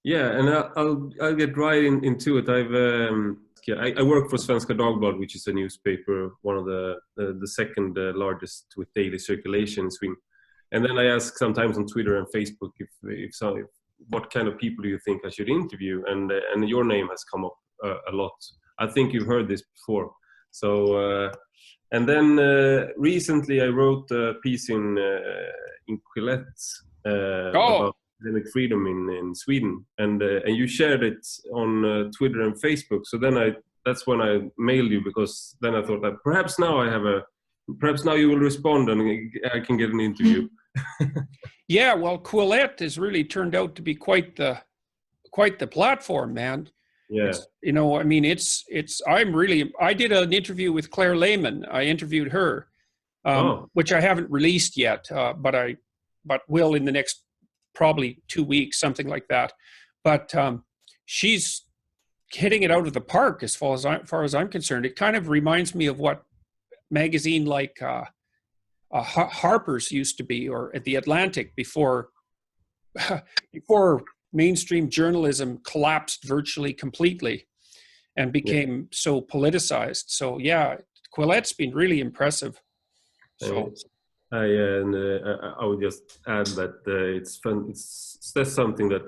Yeah, and I'll get right into it. I work for Svenska Dagbladet, which is a newspaper, one of the second largest with daily circulation in Sweden. And then I ask sometimes on Twitter and Facebook if what kind of people do you think I should interview, and your name has come up a lot. I think you've heard this before. So and then recently I wrote a piece in Quillette Oh, about academic freedom in Sweden, and you shared it on Twitter and Facebook. So then that's when I mailed you, because then I thought that perhaps now you will respond and I can get an interview. yeah. Well, Quillette has really turned out to be quite the platform, man. Yeah. It's, I mean, I did an interview with Claire Lehman. I interviewed her, which I haven't released yet, but will in the next probably 2 weeks, something like that. But she's hitting it out of the park as far as I'm concerned. It kind of reminds me of what magazine like Harper's used to be, or at the Atlantic before mainstream journalism collapsed virtually completely and became so politicized. So yeah, Quillette's been really impressive. So I would just add that it's fun. That's something that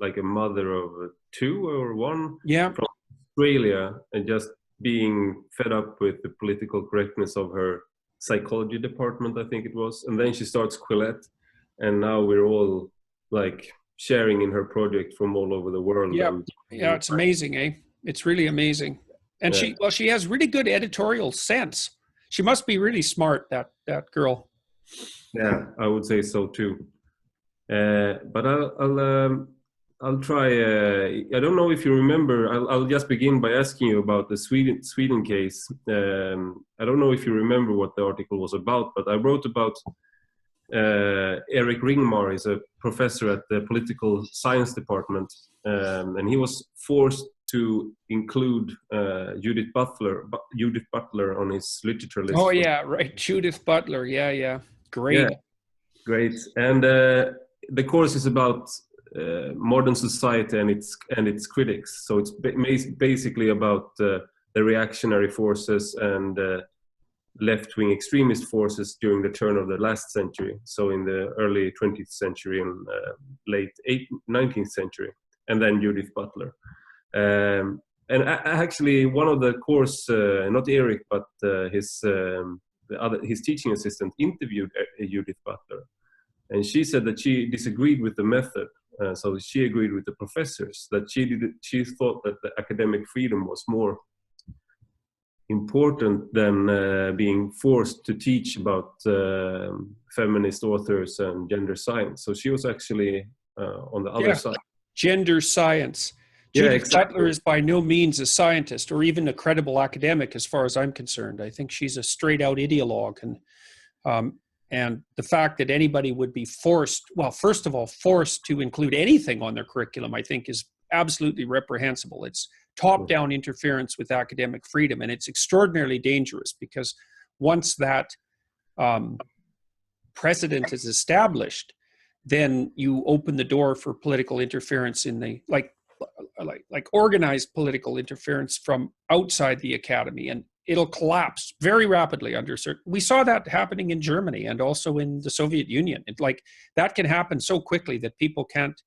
like a mother of two or one from Australia, and just being fed up with the political correctness of her psychology department, I think it was, and then she starts Quillette, and now we're all like sharing in her project from all over the world. Yeah, it's amazing, eh? It's really amazing. And she has really good editorial sense. She must be really smart, that girl. Yeah, I would say so too. But I'll try. I don't know if you remember. I'll just begin by asking you about the Sweden case. I don't know if you remember what the article was about, but I wrote about Eric Ringmar. Is a professor at the political science department, and he was forced to include Judith Butler on his literature list. Oh yeah, right, Judith Butler. Yeah, great. Yeah, great. And the course is about modern society and its critics. So it's basically about the reactionary forces and left-wing extremist forces during the turn of the last century. So in the early 20th century and late 19th century, and then Judith Butler. And actually, one of the course, not Eric, but his teaching assistant interviewed Judith Butler, and she said that she disagreed with the method. So she agreed with the professors that she thought that the academic freedom was more important than being forced to teach about feminist authors and gender science. So she was actually on the other side. Gender science. Judith Butler is by no means a scientist or even a credible academic, as far as I'm concerned. I think she's a straight-out ideologue, and the fact that anybody would be forced to include anything on their curriculum, I think, is absolutely reprehensible. It's top-down interference with academic freedom, and it's extraordinarily dangerous, because once that precedent is established, then you open the door for political interference in the like organized political interference from outside the academy, and it'll collapse very rapidly under certain. We saw that happening in Germany and also in the Soviet Union. That can happen so quickly that people can't.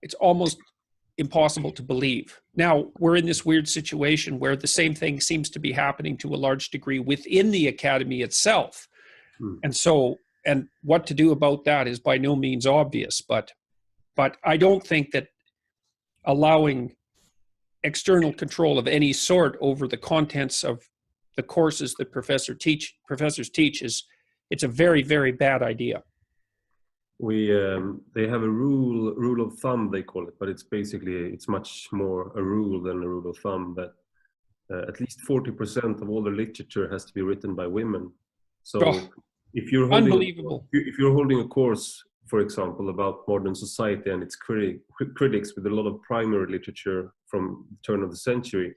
It's almost impossible to believe. Now we're in this weird situation where the same thing seems to be happening to a large degree within the academy itself, and what to do about that is by no means obvious. But I don't think that allowing external control of any sort over the contents of the courses that professors teach it's a very, very bad idea. They have a rule of thumb, they call it, but it's much more a rule than a rule of thumb, that at least 40% of all the literature has to be written by women. So if you're holding a course, for example, about modern society and its critics with a lot of primary literature from the turn of the century,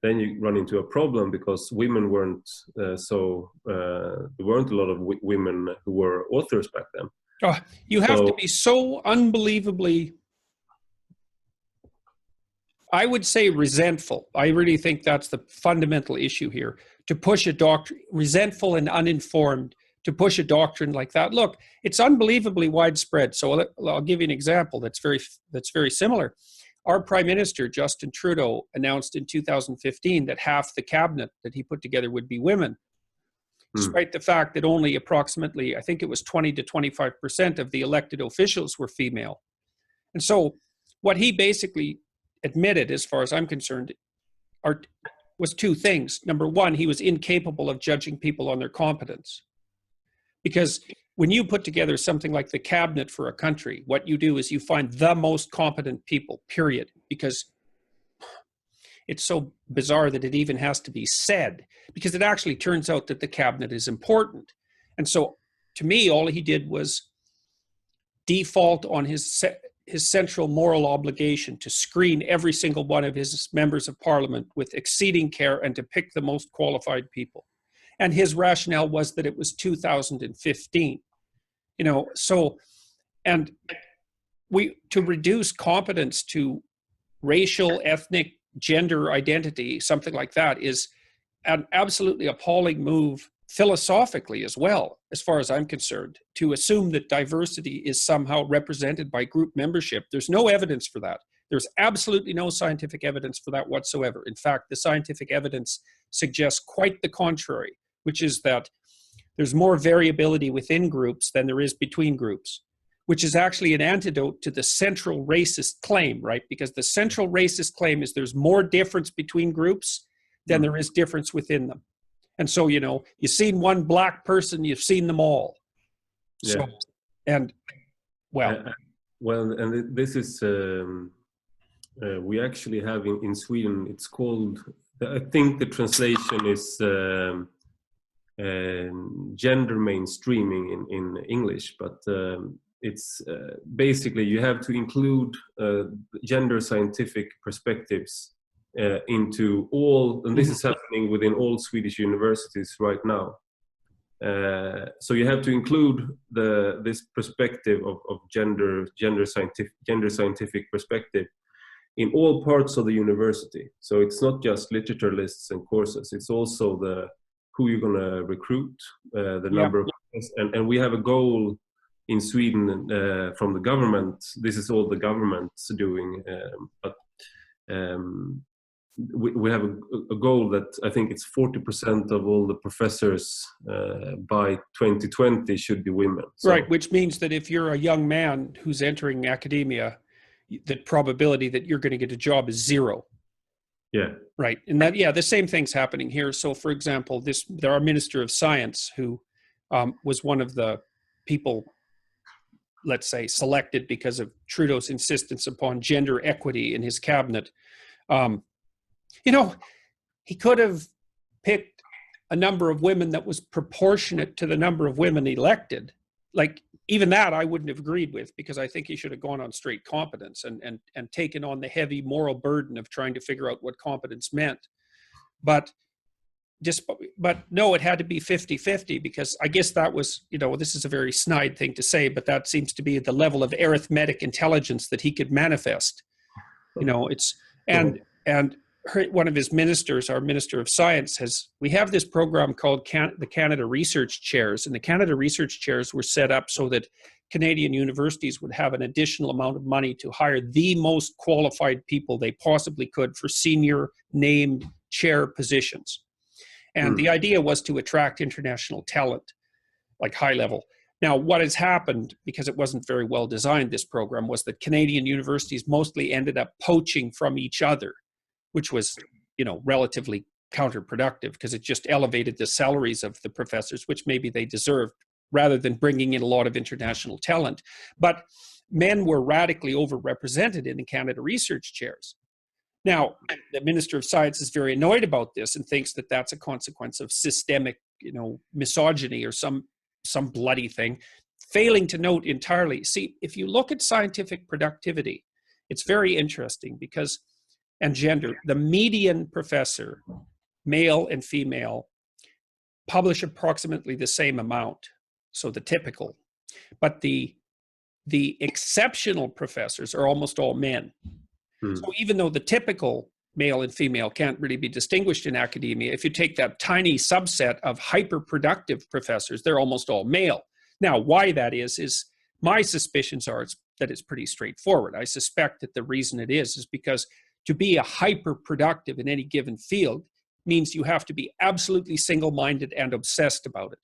then you run into a problem, because women weren't there weren't a lot of women who were authors back then. Oh, you have to be so unbelievably, I would say, resentful. I really think that's the fundamental issue here. To push a doctrine, resentful and uninformed, to push a doctrine like that. Look, it's unbelievably widespread. So I'll give you an example that's very similar. Our Prime Minister, Justin Trudeau, announced in 2015 that half the cabinet that he put together would be women, despite the fact that only approximately, I think it was 20 to 25% of the elected officials were female. And so what he basically admitted, as far as I'm concerned, was two things. Number one, he was incapable of judging people on their competence. Because when you put together something like the cabinet for a country, what you do is you find the most competent people, period. Because it's so bizarre that it even has to be said, because it actually turns out that the cabinet is important. And so to me, all he did was default on his central moral obligation to screen every single one of his members of parliament with exceeding care and to pick the most qualified people. And his rationale was that it was 2015, so, and to reduce competence to racial, ethnic, gender identity, something like that, is an absolutely appalling move philosophically as well, as far as I'm concerned, to assume that diversity is somehow represented by group membership. There's no evidence for that. There's absolutely no scientific evidence for that whatsoever. In fact, the scientific evidence suggests quite the contrary, which is that there's more variability within groups than there is between groups, which is actually an antidote to the central racist claim, right? Because the central racist claim is there's more difference between groups than there is difference within them. And so, you've seen one black person, you've seen them all. So, Yeah. and and this is, we actually have in Sweden, it's called, I think the translation is gender mainstreaming in English, but it's basically you have to include gender scientific perspectives into all, and this is happening within all Swedish universities right now. So you have to include this perspective of gender scientific perspective in all parts of the university. So it's not just literature lists and courses; it's also who you're going to recruit, the number of, and we have a goal in Sweden from the government. This is all the government's doing, but we have a goal that I think it's 40% of all the professors by 2020 should be women. So, right, which means that if you're a young man who's entering academia, the probability that you're going to get a job is zero. Yeah. Right. And that, the same thing's happening here. So, for example, our Minister of Science, who was one of the people, let's say, selected because of Trudeau's insistence upon gender equity in his cabinet, he could have picked a number of women that was proportionate to the number of women elected. Like, even that I wouldn't have agreed with, because I think he should have gone on straight competence and taken on the heavy moral burden of trying to figure out what competence meant. But no, it had to be 50-50, because I guess that was, this is a very snide thing to say, but that seems to be the level of arithmetic intelligence that he could manifest. One of his ministers, our Minister of Science, we have this program called the Canada Research Chairs, and the Canada Research Chairs were set up so that Canadian universities would have an additional amount of money to hire the most qualified people they possibly could for senior named chair positions. And the idea was to attract international talent, like high level. Now, what has happened, because it wasn't very well designed, this program, was that Canadian universities mostly ended up poaching from each other, which was, relatively counterproductive, because it just elevated the salaries of the professors, which maybe they deserved, rather than bringing in a lot of international talent. But men were radically overrepresented in the Canada Research Chairs. Now, the Minister of Science is very annoyed about this and thinks that that's a consequence of systemic, misogyny or some bloody thing, failing to note entirely. See, if you look at scientific productivity, it's very interesting because, and gender, the median professor, male and female, publish approximately the same amount. So the typical But the exceptional professors are almost all men. So even though the typical male and female can't really be distinguished in academia, if you take that tiny subset of hyper-productive professors, they're almost all male. Now, why that is my suspicions are that it's pretty straightforward. I suspect that the reason it is because to be a hyper-productive in any given field means you have to be absolutely single-minded and obsessed about it,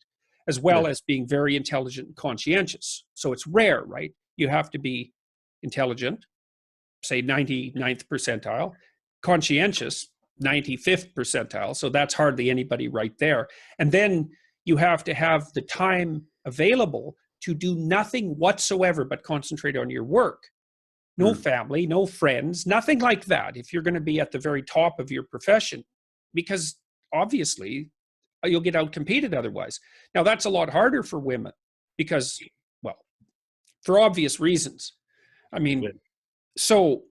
as well as being very intelligent and conscientious. So it's rare, right? You have to be intelligent, say 99th percentile, conscientious, 95th percentile. So that's hardly anybody right there. And then you have to have the time available to do nothing whatsoever but concentrate on your work. No family, no friends, nothing like that if you're going to be at the very top of your profession, because obviously you'll get outcompeted otherwise. Now, that's a lot harder for women because, well, for obvious reasons. I mean, so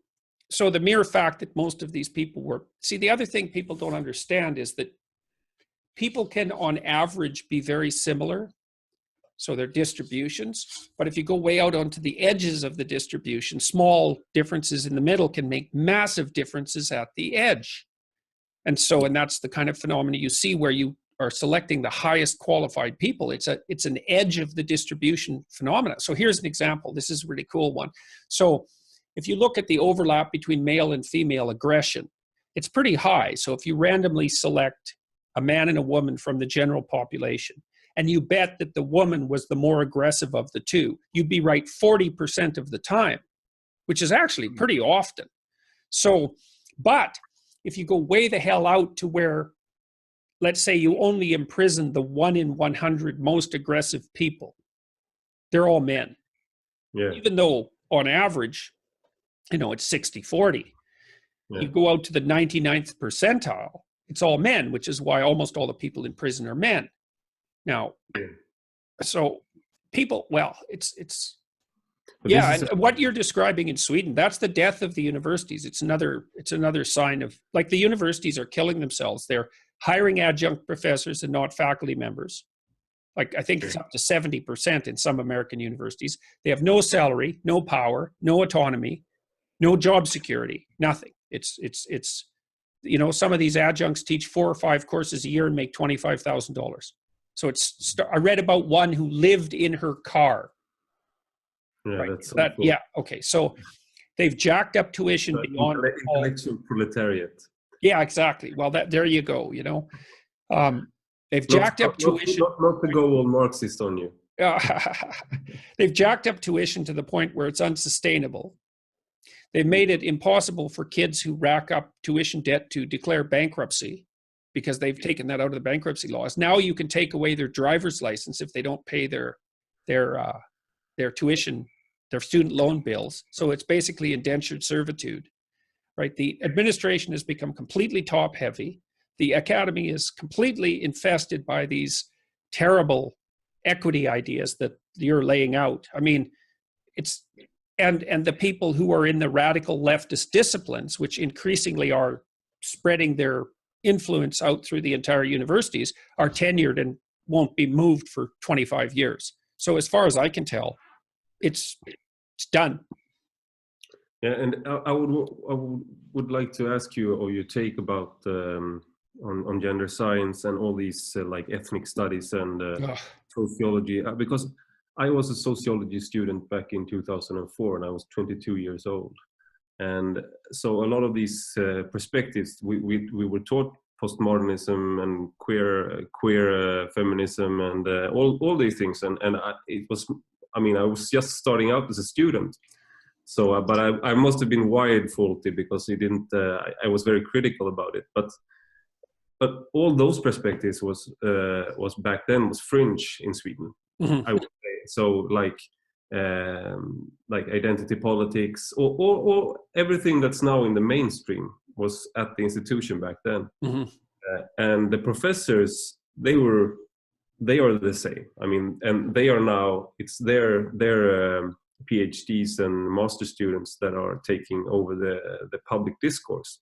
the mere fact that most of these people were, see, the other thing people don't understand is that people can on average be very similar. So they're distributions, but if you go way out onto the edges of the distribution, small differences in the middle can make massive differences at the edge. And that's the kind of phenomena you see where you are selecting the highest qualified people. It's an edge of the distribution phenomena. So here's an example. This is a really cool one. So if you look at the overlap between male and female aggression, it's pretty high. So if you randomly select a man and a woman from the general population, and you bet that the woman was the more aggressive of the two, you'd be right 40% of the time, which is actually pretty often. So, but if you go way the hell out to where, let's say you only imprison the 1 in 100 most aggressive people, they're all men. Yeah. Even though on average, it's 60-40. Yeah. You go out to the 99th percentile, it's all men, which is why almost all the people in prison are men. Now, so people, well, it's and what you're describing in Sweden, that's the death of the universities. It's another sign of, like, the universities are killing themselves. They're hiring adjunct professors and not faculty members. Like, I think it's up to 70% in some American universities. They have no salary, no power, no autonomy, no job security, nothing. It's some of these adjuncts teach 4 or 5 courses a year and make $25,000. So I read about one who lived in her car. Yeah, right? That's so cool. Yeah. Okay. So they've jacked up tuition beyond intellectual proletariat. Yeah, exactly. Well, there you go. They've jacked up tuition. Not to go all Marxist on you. They've jacked up tuition to the point where it's unsustainable. They've made it impossible for kids who rack up tuition debt to declare bankruptcy, because they've taken that out of the bankruptcy laws. Now you can take away their driver's license if they don't pay their tuition, their student loan bills. So it's basically indentured servitude, right? The administration has become completely top heavy. The academy is completely infested by these terrible equity ideas that you're laying out. I mean, and the people who are in the radical leftist disciplines, which increasingly are spreading their influence out through the entire universities, are tenured and won't be moved for 25 years. So as far as I can tell, it's done. Yeah, and I would like to ask you or your take about on gender science and all these like ethnic studies and sociology, because I was a sociology student back in 2004 and I was 22 years old. And so a lot of these perspectives, we were taught postmodernism and queer feminism and all these things. And I was just starting out as a student. So, but I must have been wired faulty because I was very critical about it. But all those perspectives was back then was fringe in Sweden, I would say. So like identity politics or everything that's now in the mainstream was at the institution back then. And the professors, they are the same. I mean, and they are now, it's their PhDs and master students that are taking over the public discourse.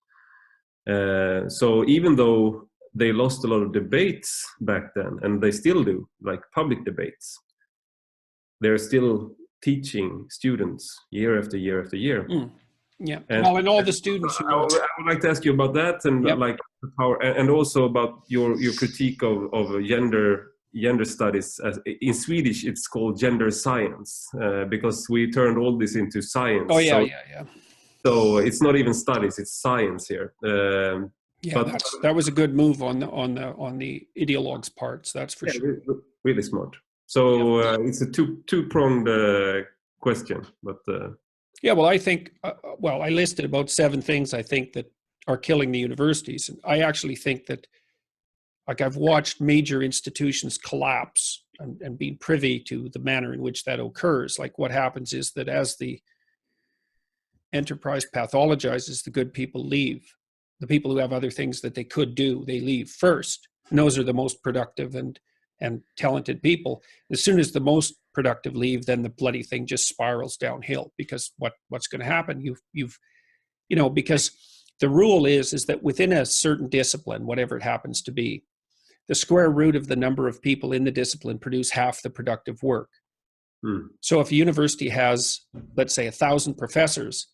So even though they lost a lot of debates back then, and they still do, like public debates, they're still teaching students year after year after year. Yeah. And, well, and all the students who I would like to ask you about that, and like the power, and also about your critique of gender studies. In Swedish, it's called gender science, because we turned all this into science. Oh yeah, So it's not even studies; it's science here. But that was a good move on the ideologues' parts. That's for sure. Really smart. So it's a two-pronged question, but. Yeah, well, I think, I listed about 7 things I think that are killing the universities. And I actually think that, like, I've watched major institutions collapse and been privy to the manner in which that occurs. Like, what happens is that as the enterprise pathologizes, the good people leave. The people who have other things that they could do, they leave first. And those are the most productive and talented people. As soon as the most productive leave, then the bloody thing just spirals downhill, because what's going to happen? Because the rule is that within a certain discipline, whatever it happens to be, the square root of the number of people in the discipline produce half the productive work. So if a university has, let's say, 1,000 professors,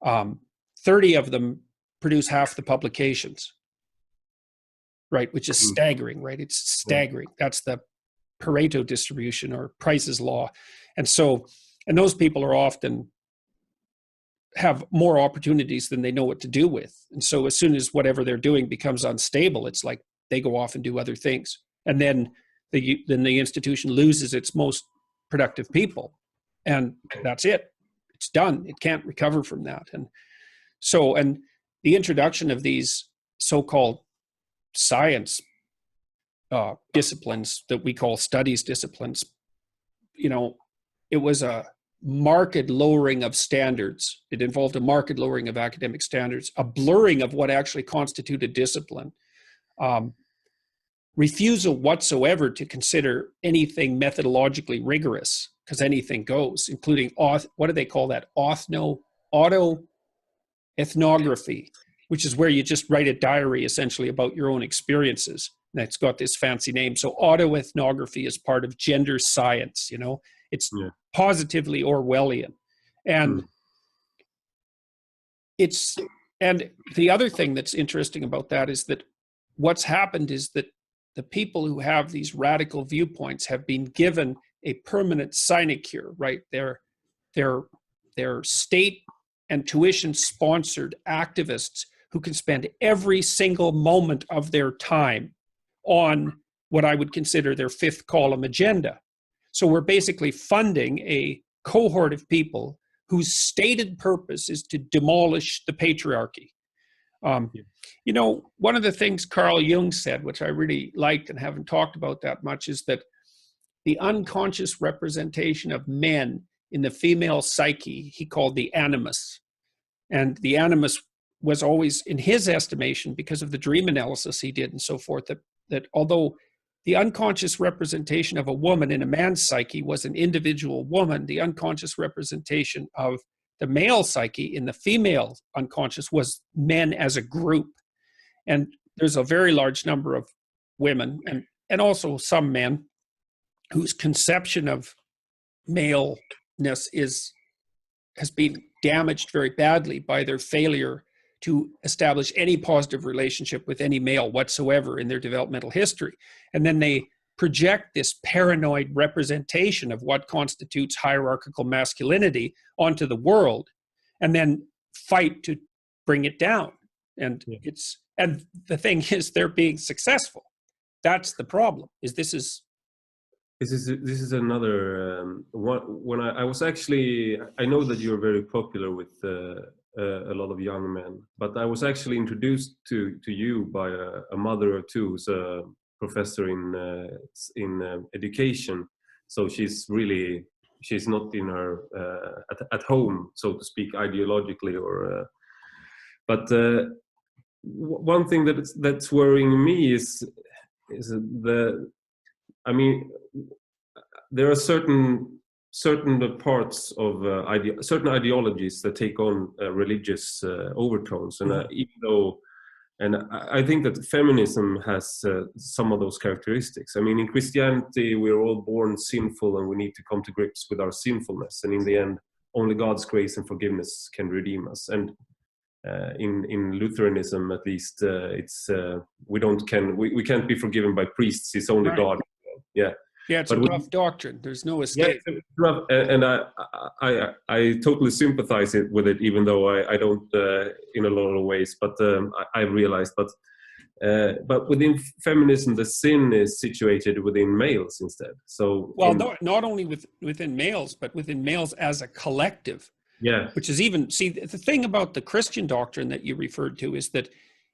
30 of them produce half the publications. Right, which is staggering, right? It's staggering. That's the Pareto distribution, or Price's law. And those people are often have more opportunities than they know what to do with. And so as soon as whatever they're doing becomes unstable, it's like they go off and do other things. And then the institution loses its most productive people. And that's it. It's done. It can't recover from that. And the introduction of these so-called science disciplines that we call studies disciplines, it was a marked lowering of standards. It involved a marked lowering of academic standards, a blurring of what actually constituted discipline, refusal whatsoever to consider anything methodologically rigorous, because anything goes, including what do they call that? Autoethnography, which is where you just write a diary essentially about your own experiences. And it's got this fancy name. So autoethnography is part of gender science, it's positively Orwellian. And and the other thing that's interesting about that is that what's happened is that the people who have these radical viewpoints have been given a permanent sinecure, right? They're state and tuition sponsored activists who can spend every single moment of their time on what I would consider their 5th column agenda. So we're basically funding a cohort of people whose stated purpose is to demolish the patriarchy. One of the things Carl Jung said, which I really liked and haven't talked about that much, is that the unconscious representation of men in the female psyche, he called the animus. And the animus was always, in his estimation, because of the dream analysis he did and so forth, that although the unconscious representation of a woman in a man's psyche was an individual woman, the unconscious representation of the male psyche in the female unconscious was men as a group. And there's a very large number of women and also some men whose conception of maleness has been damaged very badly by their failure to establish any positive relationship with any male whatsoever in their developmental history. And then they project this paranoid representation of what constitutes hierarchical masculinity onto the world, and then fight to bring it down. And and the thing is, they're being successful. That's the problem. This is another one. When I was actually, I know that you're very popular with a lot of young men, but I was actually introduced to you by a mother or two who's a professor in education. So she's not in her at home, so to speak, ideologically, or but one thing that's worrying me is there are certain parts of certain ideologies that take on religious overtones, and even though And I think that feminism has some of those characteristics. I mean, in Christianity, we're all born sinful and we need to come to grips with our sinfulness. And in the end, only God's grace and forgiveness can redeem us. And in Lutheranism, at least, we can't be forgiven by priests. It's only God. Yeah. Yeah, it's a rough doctrine. There's no escape. Yeah, it's rough, and I totally sympathize with it, even though I don't in a lot of ways. But I realized, but within feminism, the sin is situated within males instead. So not only within males, but within males as a collective. Yeah. Which is even, see, the thing about the Christian doctrine that you referred to is that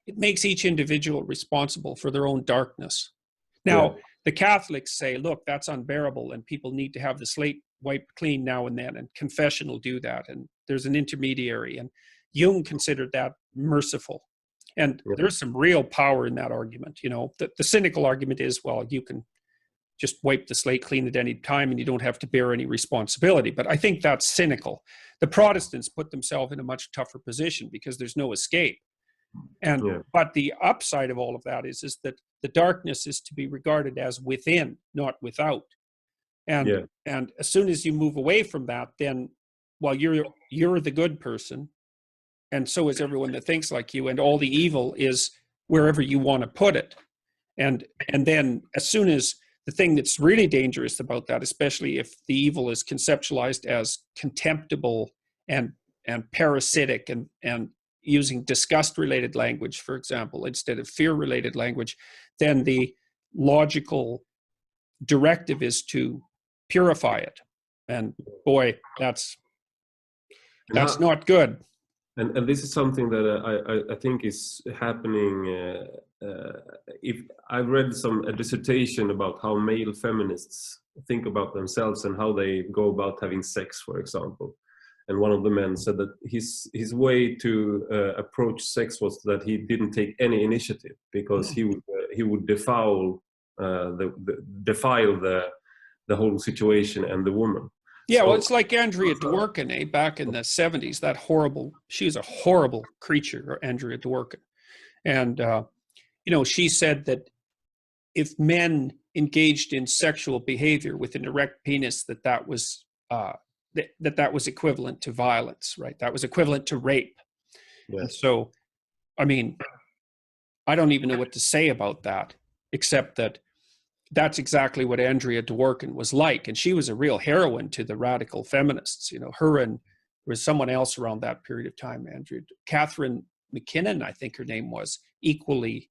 it makes each individual responsible for their own darkness. Now, the Catholics say, look, that's unbearable and people need to have the slate wiped clean now and then, and confession will do that. And there's an intermediary. And Jung considered that merciful. And there's some real power in that argument. You know, the cynical argument is, well, you can just wipe the slate clean at any time and you don't have to bear any responsibility. But I think that's cynical. The Protestants put themselves in a much tougher position because there's no escape. And but the upside of all of that is that the darkness is to be regarded as within, not without. And and as soon as you move away from that, then you're the good person, and so is everyone that thinks like you, and all the evil is wherever you want to put it. And then as soon as the thing that's really dangerous about that, especially if the evil is conceptualized as contemptible and parasitic and using disgust-related language, for example, instead of fear-related language, then the logical directive is to purify it. And boy, that's not good. And this is something that I think is happening. If I've read a dissertation about how male feminists think about themselves and how they go about having sex, for example. And one of the men said that his way to approach sex was that he didn't take any initiative because he would defile the whole situation and the woman. Yeah, well, it's like Andrea Dworkin, back in the 70s. She was a horrible creature, Andrea Dworkin. And, she said that if men engaged in sexual behavior with an erect penis, that was equivalent to violence, right? That was equivalent to rape. Yes. And so, I mean, I don't even know what to say about that, except that that's exactly what Andrea Dworkin was like. And she was a real heroine to the radical feminists. Her and there was someone else around that period of time, Catherine McKinnon, I think her name was, equally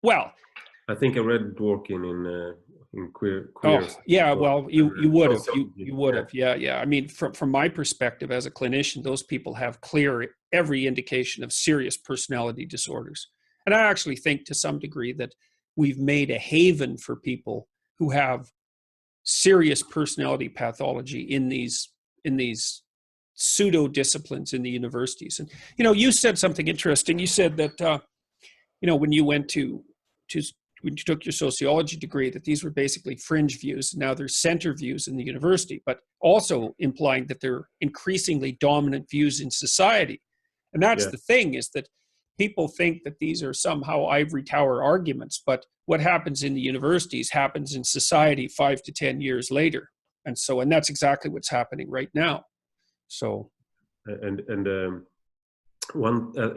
well. I think I read Dworkin in Queer. Oh, yeah, well, you would have. You would have. Yeah. I mean, from my perspective as a clinician, those people have every indication of serious personality disorders. And I actually think to some degree that we've made a haven for people who have serious personality pathology in these pseudo disciplines in the universities. And you said something interesting. You said that when you took your sociology degree, that these were basically fringe views. Now they're center views in the university, but also implying that they're increasingly dominant views in society. And that's the thing, is that people think that these are somehow ivory tower arguments, but what happens in the universities happens in society 5 to 10 years later. And that's exactly what's happening right now. So, I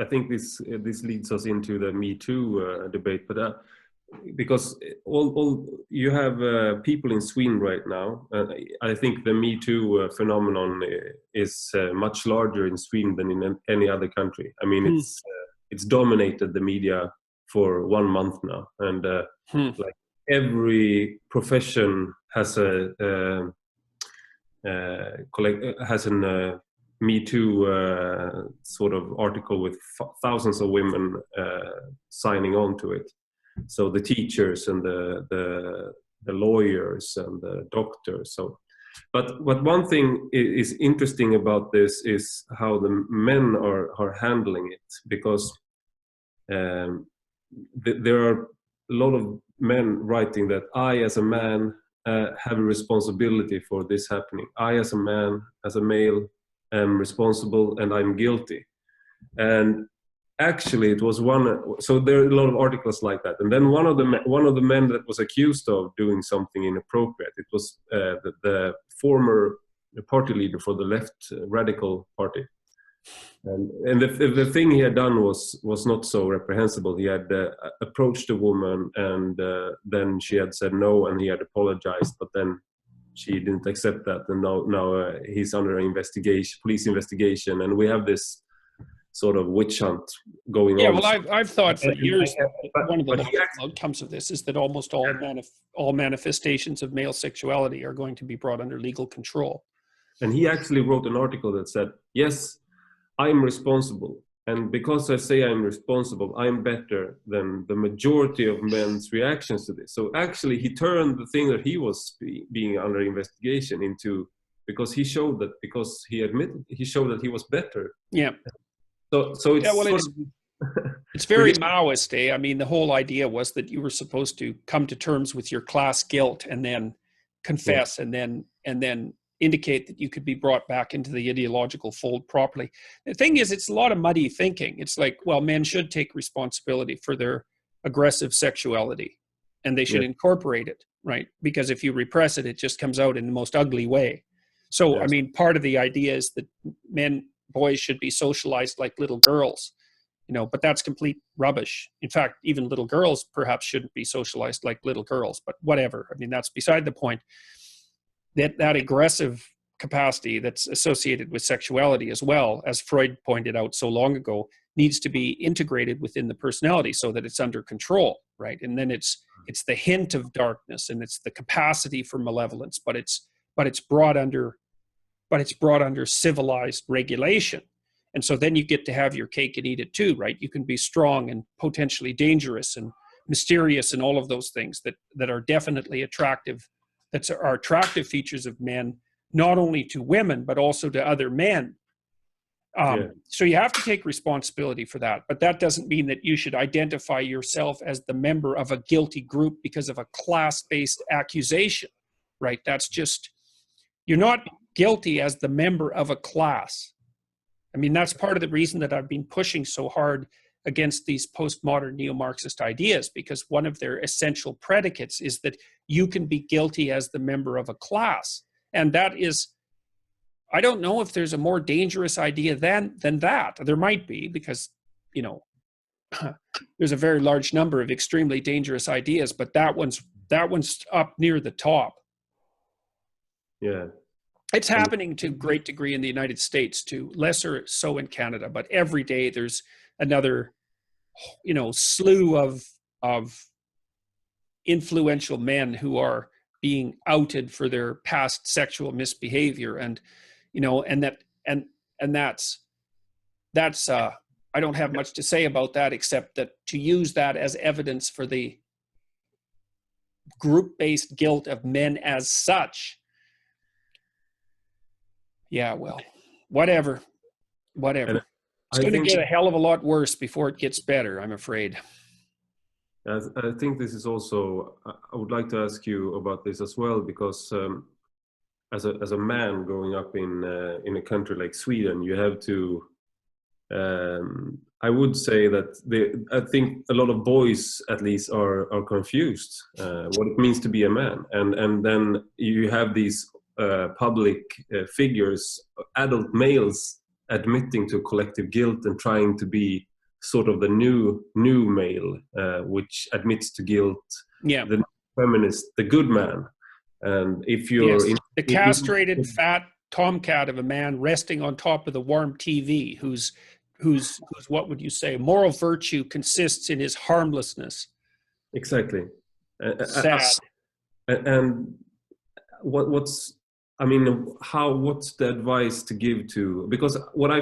think this leads us into the Me Too debate, but because all you have people in Sweden right now. I think the Me Too phenomenon is much larger in Sweden than in any other country. I mean, it's dominated the media for 1 month now, and like every profession has a Me Too sort of article with thousands of women signing on to it. So the teachers and the lawyers and the doctors. So, but one thing is interesting about this is how the men are handling it, because there are a lot of men writing that I, as a man, have a responsibility for this happening. I, as a man, as a male, am responsible and I'm guilty. And actually it was one. So there are a lot of articles like that, and then one of the men that was accused of doing something inappropriate. It was the former party leader for the left radical party. And the thing he had done was not so reprehensible. He had approached a woman, and then she had said no, and he had apologized, but then she didn't accept that, and now he's under investigation, police investigation, and we have this sort of witch hunt going on. Yeah, well, I've thought for years one of the outcomes of this is that almost all manifestations of male sexuality are going to be brought under legal control. And he actually wrote an article that said, yes, I'm responsible. And because I say I'm responsible, I'm better than the majority of men's reactions to this. So actually, he turned the thing that he was being under investigation into, because he showed that, because he showed that he was better. Yeah. So it's it's very Maoist, eh? I mean, the whole idea was that you were supposed to come to terms with your class guilt and then confess, and then indicate that you could be brought back into the ideological fold properly. The thing is, it's a lot of muddy thinking. It's like, well, men should take responsibility for their aggressive sexuality, and they should incorporate it, right? Because if you repress it, it just comes out in the most ugly way. So, I mean, part of the idea is that boys should be socialized like little girls, but that's complete rubbish. In fact, even little girls perhaps shouldn't be socialized like little girls, but whatever. I mean, that's beside the point. That aggressive capacity that's associated with sexuality, as well, as Freud pointed out so long ago, needs to be integrated within the personality so that it's under control, right? And then it's the hint of darkness, and it's the capacity for malevolence, but it's brought under civilized regulation. And so then you get to have your cake and eat it too, right? You can be strong and potentially dangerous and mysterious and all of those things that are definitely attractive. That are attractive features of men, not only to women, but also to other men. So you have to take responsibility for that. But that doesn't mean that you should identify yourself as the member of a guilty group because of a class-based accusation, right? That's just, you're not guilty as the member of a class. I mean, that's part of the reason that I've been pushing so hard against these postmodern neo-Marxist ideas, because one of their essential predicates is that you can be guilty as the member of a class. And that is, I don't know if there's a more dangerous idea than that. There might be, because, there's a very large number of extremely dangerous ideas, but that one's up near the top. Yeah. It's happening to a great degree in the United States, to lesser so in Canada, but every day there's another, slew of influential men who are being outed for their past sexual misbehavior, and that's I don't have much to say about that, except that to use that as evidence for the group-based guilt of men as such. Yeah, well, whatever. It's going to get a hell of a lot worse before it gets better, I'm afraid. I think this is also, I would like to ask you about this as well, because as a man growing up in a country like Sweden, you have to, I would say that I think a lot of boys at least are confused what it means to be a man. And then you have these public figures, adult males, admitting to collective guilt and trying to be sort of the new male, which admits to guilt, the feminist, the good man. And if you're the castrated fat tomcat of a man resting on top of the warm TV, whose what would you say, moral virtue consists in his harmlessness. Exactly. Sad. And what's the advice to give to, because what I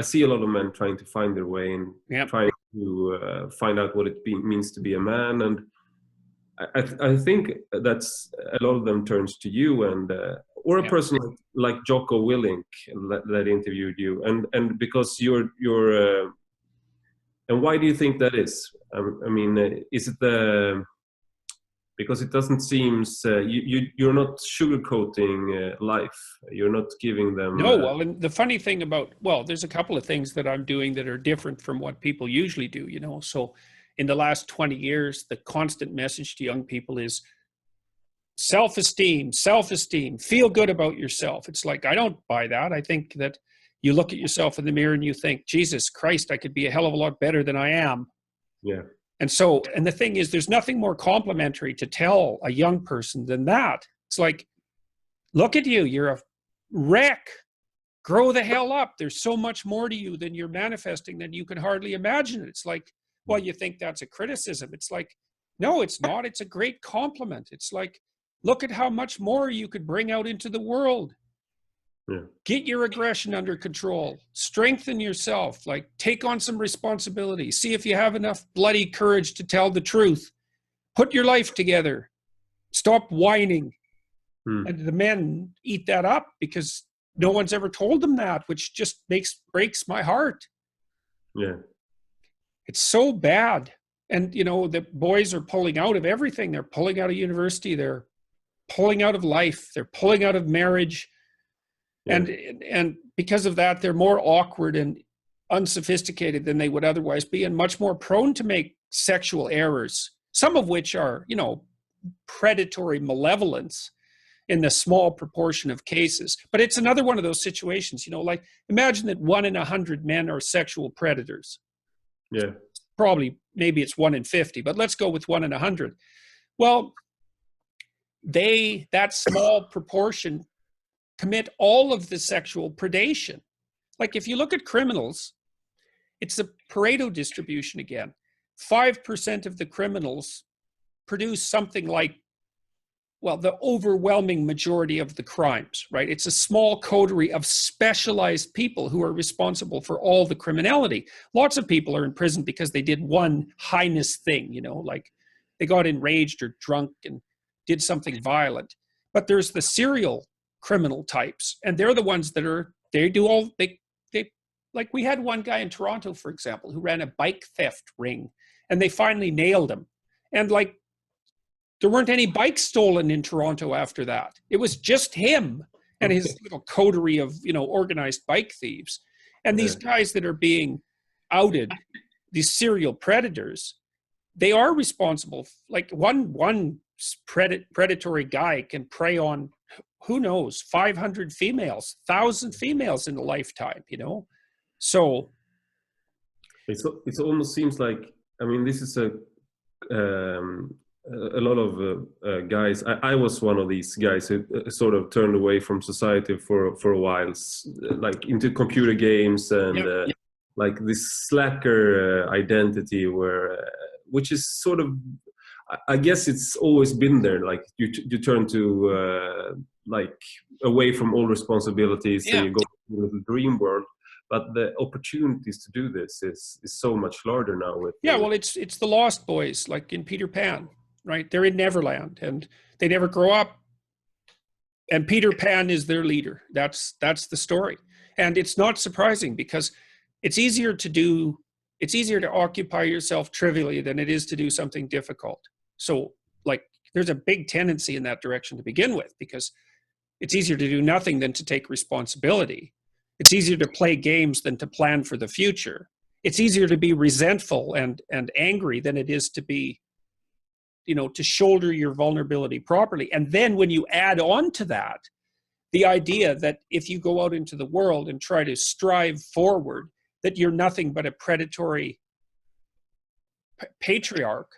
see a lot of men trying to find their way and trying to find out what it means to be a man. And I think that's a lot of them turns to you and, or a person like Jocko Willink that interviewed you. And because you're and why do you think that is? I mean, is it because it doesn't seem you're not sugarcoating life. You're not giving them. No, well, and the funny thing about, well, there's a couple of things that I'm doing that are different from what people usually do, you know. So in the last 20 years, the constant message to young people is self-esteem, feel good about yourself. It's like, I don't buy that. I think that you look at yourself in the mirror and you think, Jesus Christ, I could be a hell of a lot better than I am. Yeah. And so, and the thing is, there's nothing more complimentary to tell a young person than that. It's like, look at you, you're a wreck. Grow the hell up. There's so much more to you than you're manifesting than you can hardly imagine. It's like, well, you think that's a criticism. It's like, no, it's not. It's a great compliment. It's like, look at how much more you could bring out into the world. Yeah. Get your aggression under control. Strengthen yourself. Like, take on some responsibility. See if you have enough bloody courage to tell the truth. Put your life together. Stop whining. And the men eat that up because no one's ever told them that, which just breaks my heart. Yeah. It's so bad. And, you know, the boys are pulling out of everything. They're pulling out of university. They're pulling out of life. They're pulling out of marriage. Yeah. And because of that, they're more awkward and unsophisticated than they would otherwise be, and much more prone to make sexual errors, some of which are, you know, predatory malevolence in the small proportion of cases. But it's another one of those situations, you know, like, imagine that 1 in 100 men are sexual predators. Yeah. Probably, maybe it's 1 in 50, but let's go with 1 in 100. Well, that small proportion commit all of the sexual predation. Like, if you look at criminals, it's a Pareto distribution again. 5% of the criminals produce something like, well, the overwhelming majority of the crimes, right? It's a small coterie of specialized people who are responsible for all the criminality. Lots of people are in prison because they did one heinous thing, you know, like they got enraged or drunk and did something violent. But there's the serial criminal types, and they're the ones that like, we had one guy in Toronto, for example, who ran a bike theft ring, and they finally nailed him. And like, there weren't any bikes stolen in Toronto after that. It was just him and his little coterie of, you know, organized bike thieves. And these guys that are being outed, these serial predators, they are responsible. Like, one predatory guy can prey on, who knows, 500 females, 1,000 females in a lifetime, you know? So it almost seems like, I mean, this is a lot of guys. I was one of these guys who sort of turned away from society for a while, like into computer games and like this slacker identity, which is sort of, I guess it's always been there. Like, you turn to like away from all responsibilities and you go to the dream world. But the opportunities to do this is so much larger now. Well, it's the Lost Boys, like in Peter Pan, right? They're in Neverland and they never grow up. And Peter Pan is their leader. That's the story. And it's not surprising, because it's easier to occupy yourself trivially than it is to do something difficult. So, like, there's a big tendency in that direction to begin with, because it's easier to do nothing than to take responsibility. It's easier to play games than to plan for the future. It's easier to be resentful and angry than it is to be, you know, to shoulder your vulnerability properly. And then when you add on to that, the idea that if you go out into the world and try to strive forward, that you're nothing but a predatory patriarch,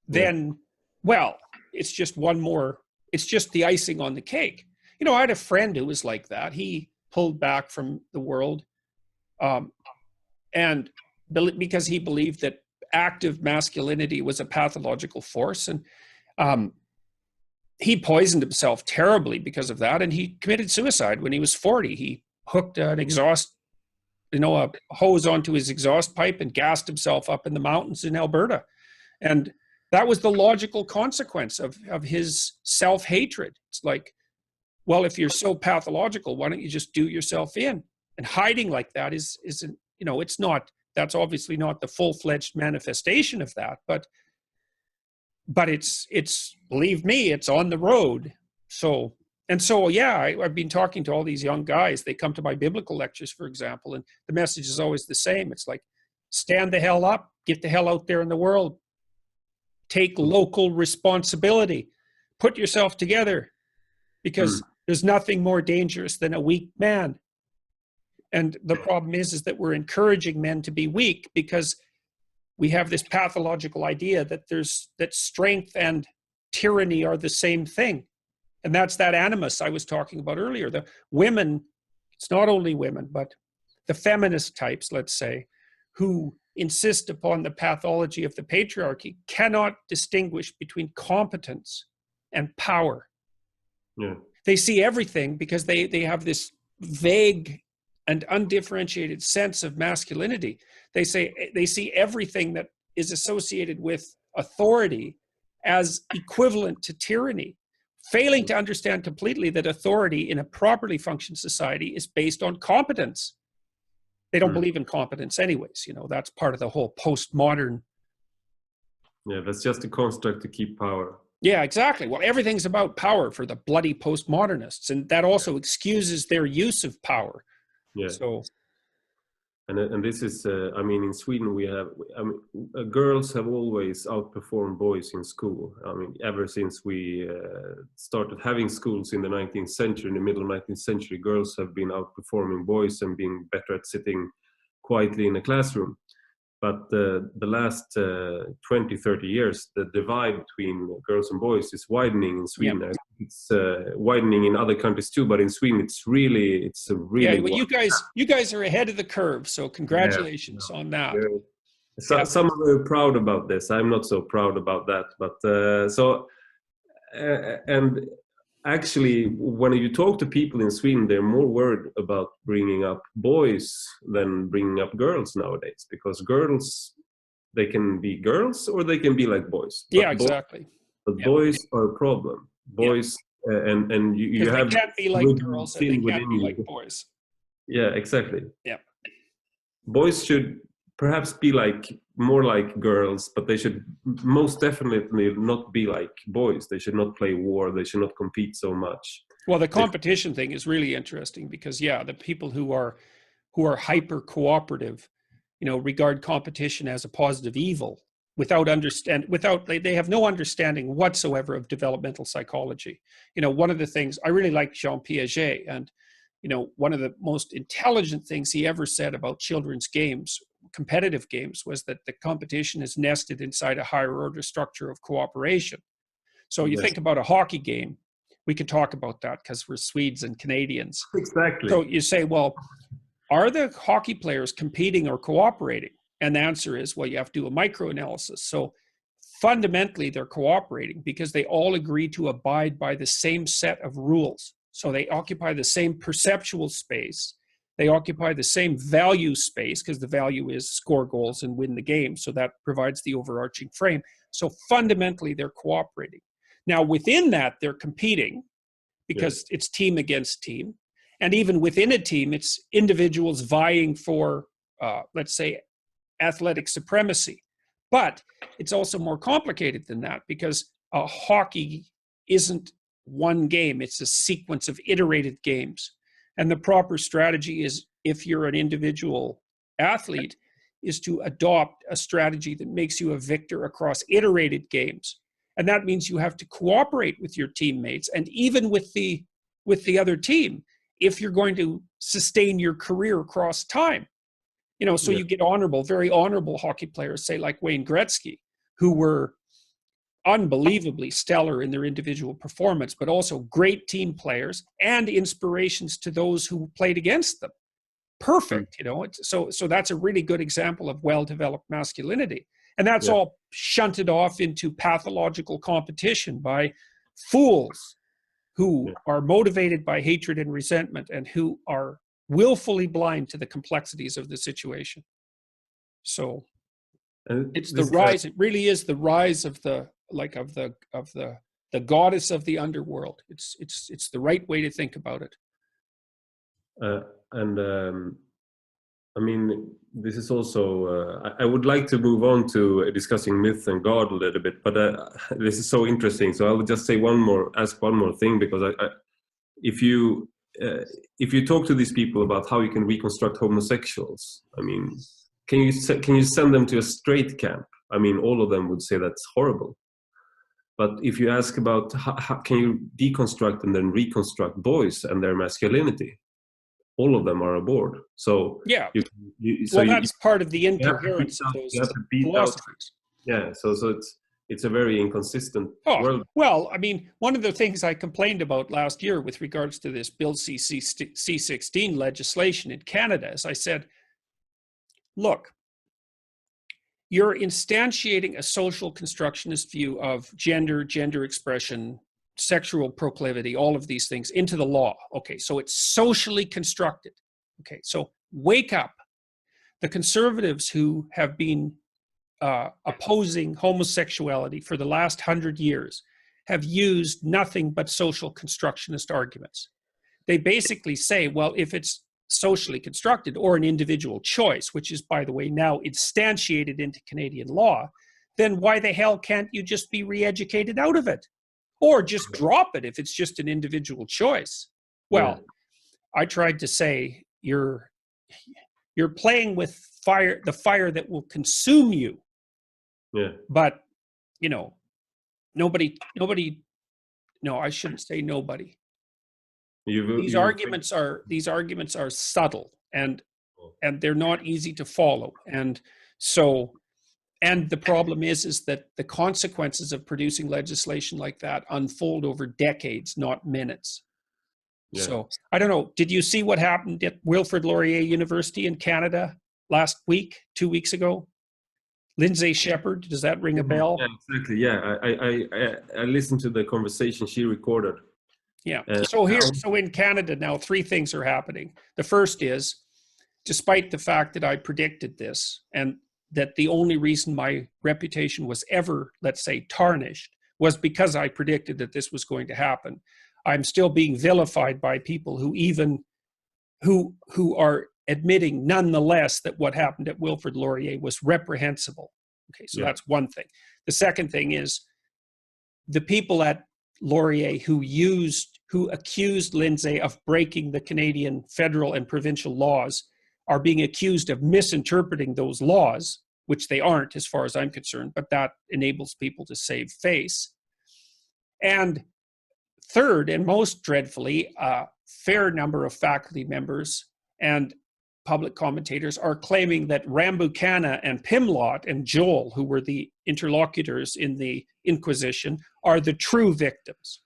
then, well, it's just it's just the icing on the cake. You know, I had a friend who was like that. He pulled back from the world, and because he believed that active masculinity was a pathological force, and he poisoned himself terribly because of that, and he committed suicide when he was 40. He hooked an a hose onto his exhaust pipe and gassed himself up in the mountains in Alberta. And that was the logical consequence of his self-hatred. It's like, well, if you're so pathological, why don't you just do yourself in? And hiding like that isn't, you know, it's not, that's obviously not the full-fledged manifestation of that, but but it's believe me, it's on the road. So yeah, I've been talking to all these young guys. They come to my biblical lectures, for example, and the message is always the same. It's like, stand the hell up, get the hell out there in the world, take local responsibility, put yourself together, because there's nothing more dangerous than a weak man. And the problem is that we're encouraging men to be weak because we have this pathological idea that strength and tyranny are the same thing. And that's that animus I was talking about earlier. The women, it's not only women, but the feminist types, let's say, who insist upon the pathology of the patriarchy, cannot distinguish between competence and power. Yeah. They see everything because they have this vague and undifferentiated sense of masculinity. They see everything that is associated with authority as equivalent to tyranny, failing to understand completely that authority in a properly functioning society is based on competence. They don't believe in competence anyways. That's part of the whole postmodern. Yeah, that's just a construct to keep power. Yeah, exactly. Well, everything's about power for the bloody postmodernists, and that also excuses their use of power. Yeah. So, and this is, in Sweden girls have always outperformed boys in school. Ever since we started having schools in the 19th century, in the middle of 19th century, girls have been outperforming boys and being better at sitting quietly in a classroom. But the last 20, 30 years, the divide between girls and boys is widening in Sweden. Yeah. It's widening in other countries too, but in Sweden, it's a really. Yeah, well, you guys are ahead of the curve, so congratulations on that. Yeah. Some are very proud about this. I'm not so proud about that, but and actually, when you talk to people in Sweden, they're more worried about bringing up boys than bringing up girls nowadays, because girls, they can be girls or they can be like boys. Yeah, exactly. But boys are a problem. Boys, and you have. They can't be like girls and they can't be like boys. Yeah, exactly. Yeah. Boys should perhaps be more like girls, but they should most definitely not be like boys. They should not play war. They should not compete so much. Well, the competition thing is really interesting because, the people who are hyper cooperative, regard competition as a positive evil they have no understanding whatsoever of developmental psychology. One of the things I really like Jean Piaget, and one of the most intelligent things he ever said about children's games, competitive games, was that the competition is nested inside a higher order structure of cooperation. So you think about a hockey game, we could talk about that because we're Swedes and Canadians. Exactly. So you say, well, are the hockey players competing or cooperating? And the answer is, well, you have to do a microanalysis. So fundamentally, they're cooperating because they all agree to abide by the same set of rules. So they occupy the same perceptual space. They occupy the same value space because the value is score goals and win the game. So that provides the overarching frame. So fundamentally, they're cooperating. Now, within that, they're competing because it's team against team. And even within a team, it's individuals vying for, let's say, athletic supremacy. But it's also more complicated than that because hockey isn't one game. It's a sequence of iterated games. And the proper strategy is, if you're an individual athlete, is to adopt a strategy that makes you a victor across iterated games. And that means you have to cooperate with your teammates and even with the other team if you're going to sustain your career across time. So you get very honorable hockey players, say like Wayne Gretzky, who were unbelievably stellar in their individual performance, but also great team players and inspirations to those who played against them. Perfect, So that's a really good example of well-developed masculinity. And that's all shunted off into pathological competition by fools who are motivated by hatred and resentment and who are willfully blind to the complexities of the situation. So it's the rise. It really is the rise of the goddess of the underworld. It's the right way to think about it. I mean, this is also, I would like to move on to discussing myth and God a little bit, but this is so interesting. So I would just say ask one more thing, because if you talk to these people about how you can reconstruct homosexuals, I mean, can you send them to a straight camp? I mean, all of them would say that's horrible. But if you ask about how can you deconstruct and then reconstruct boys and their masculinity, all of them are aboard. So yeah, that's part of the incoherence of those philosophies. Yeah, so it's a very inconsistent world. Well, I mean, one of the things I complained about last year with regards to this Bill C-16 legislation in Canada is I said, look, you're instantiating a social constructionist view of gender expression, sexual proclivity, all of these things into the law. Okay, so it's socially constructed. Okay, so wake up. The conservatives who have been opposing homosexuality for the last 100 years have used nothing but social constructionist arguments. They basically say, well, if it's socially constructed or an individual choice, which is, by the way, now instantiated into Canadian law, then why the hell can't you just be re-educated out of it? Or just drop it if it's just an individual choice. Well, I tried to say you're playing with fire, the fire that will consume you. Yeah. But, you know, nobody, no, I shouldn't say nobody. These arguments are subtle and they're not easy to follow. And so, and the problem is that the consequences of producing legislation like that unfold over decades, not minutes. Yeah. So I don't know. Did you see what happened at Wilfrid Laurier University in Canada last week, 2 weeks ago? Lindsay Shepherd, does that ring a bell? Yeah, exactly. Yeah, I listened to the conversation she recorded. Yeah. So in Canada now, 3 things are happening. The first is, despite the fact that I predicted this and that the only reason my reputation was ever, let's say, tarnished was because I predicted that this was going to happen, I'm still being vilified by people who are admitting nonetheless that what happened at Wilfrid Laurier was reprehensible. Okay, so that's one thing. The second thing is the people at Laurier who accused Lindsay of breaking the Canadian federal and provincial laws are being accused of misinterpreting those laws, which they aren't as far as I'm concerned, but that enables people to save face. And third, and most dreadfully, a fair number of faculty members and public commentators are claiming that Rambucana and Pimlott and Joel, who were the interlocutors in the Inquisition, are the true victims.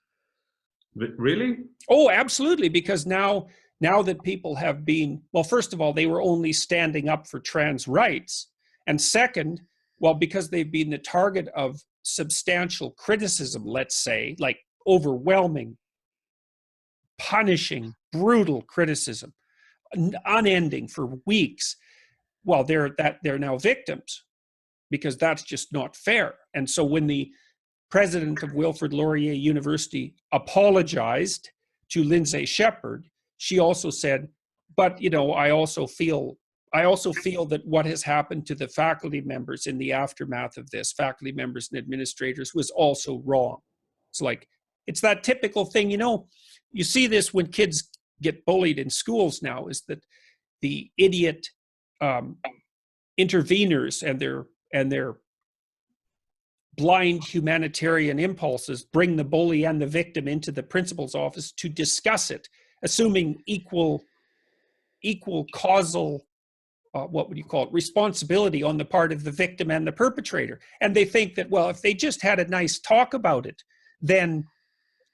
Really? Oh, absolutely, because now that people have been, well, first of all, they were only standing up for trans rights. And second, well, because they've been the target of substantial criticism, let's say, like overwhelming, punishing, brutal criticism, unending for weeks, well, they're now victims because that's just not fair. And so when the president of Wilfrid Laurier University apologized to Lindsay Shepherd, she also said, but, you know, I also feel that what has happened to the faculty members in the aftermath of this, faculty members and administrators, was also wrong. It's like, it's that typical thing, you know, you see this when kids get bullied in schools now, is that the idiot interveners and their blind humanitarian impulses bring the bully and the victim into the principal's office to discuss it, assuming equal causal, what would you call it, responsibility on the part of the victim and the perpetrator. And they think that, well, if they just had a nice talk about it, then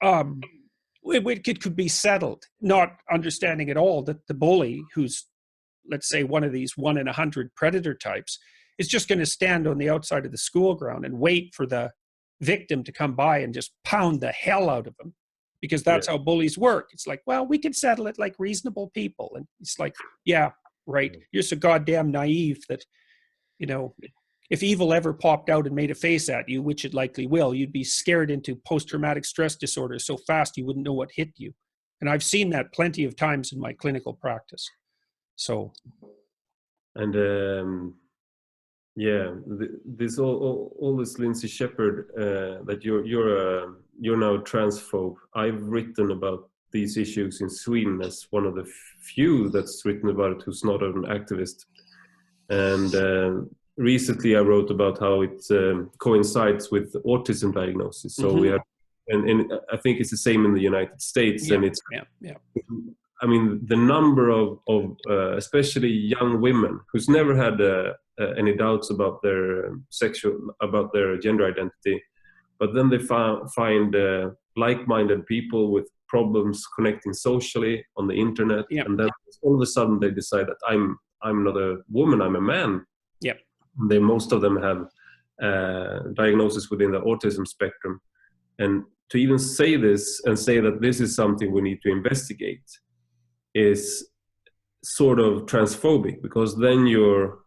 it could be settled, not understanding at all that the bully, who's, let's say, one of these 1 in 100 predator types, is just going to stand on the outside of the school ground and wait for the victim to come by and just pound the hell out of him, because that's how bullies work. It's like, well, we can settle it like reasonable people. And it's like, yeah, right. You're so goddamn naive that, you know, if evil ever popped out and made a face at you, which it likely will, you'd be scared into post-traumatic stress disorder so fast you wouldn't know what hit you. And I've seen that plenty of times in my clinical practice. So And yeah, this all this Lindsay Shepherd that you're now transphobe. I've written about these issues in Sweden as one of the few that's written about it who's not an activist. And recently I wrote about how it coincides with autism diagnosis. So we have, and I think it's the same in the United States. Yeah, and it's yeah. I mean, the number of especially young women who's never had any doubts about their about their gender identity, but then they find like-minded people with problems connecting socially on the internet, and then all of a sudden they decide that I'm not a woman, I'm a man. Yep. They, most of them have diagnosis within the autism spectrum, and to even say this and say that this is something we need to investigate is sort of transphobic, because then you're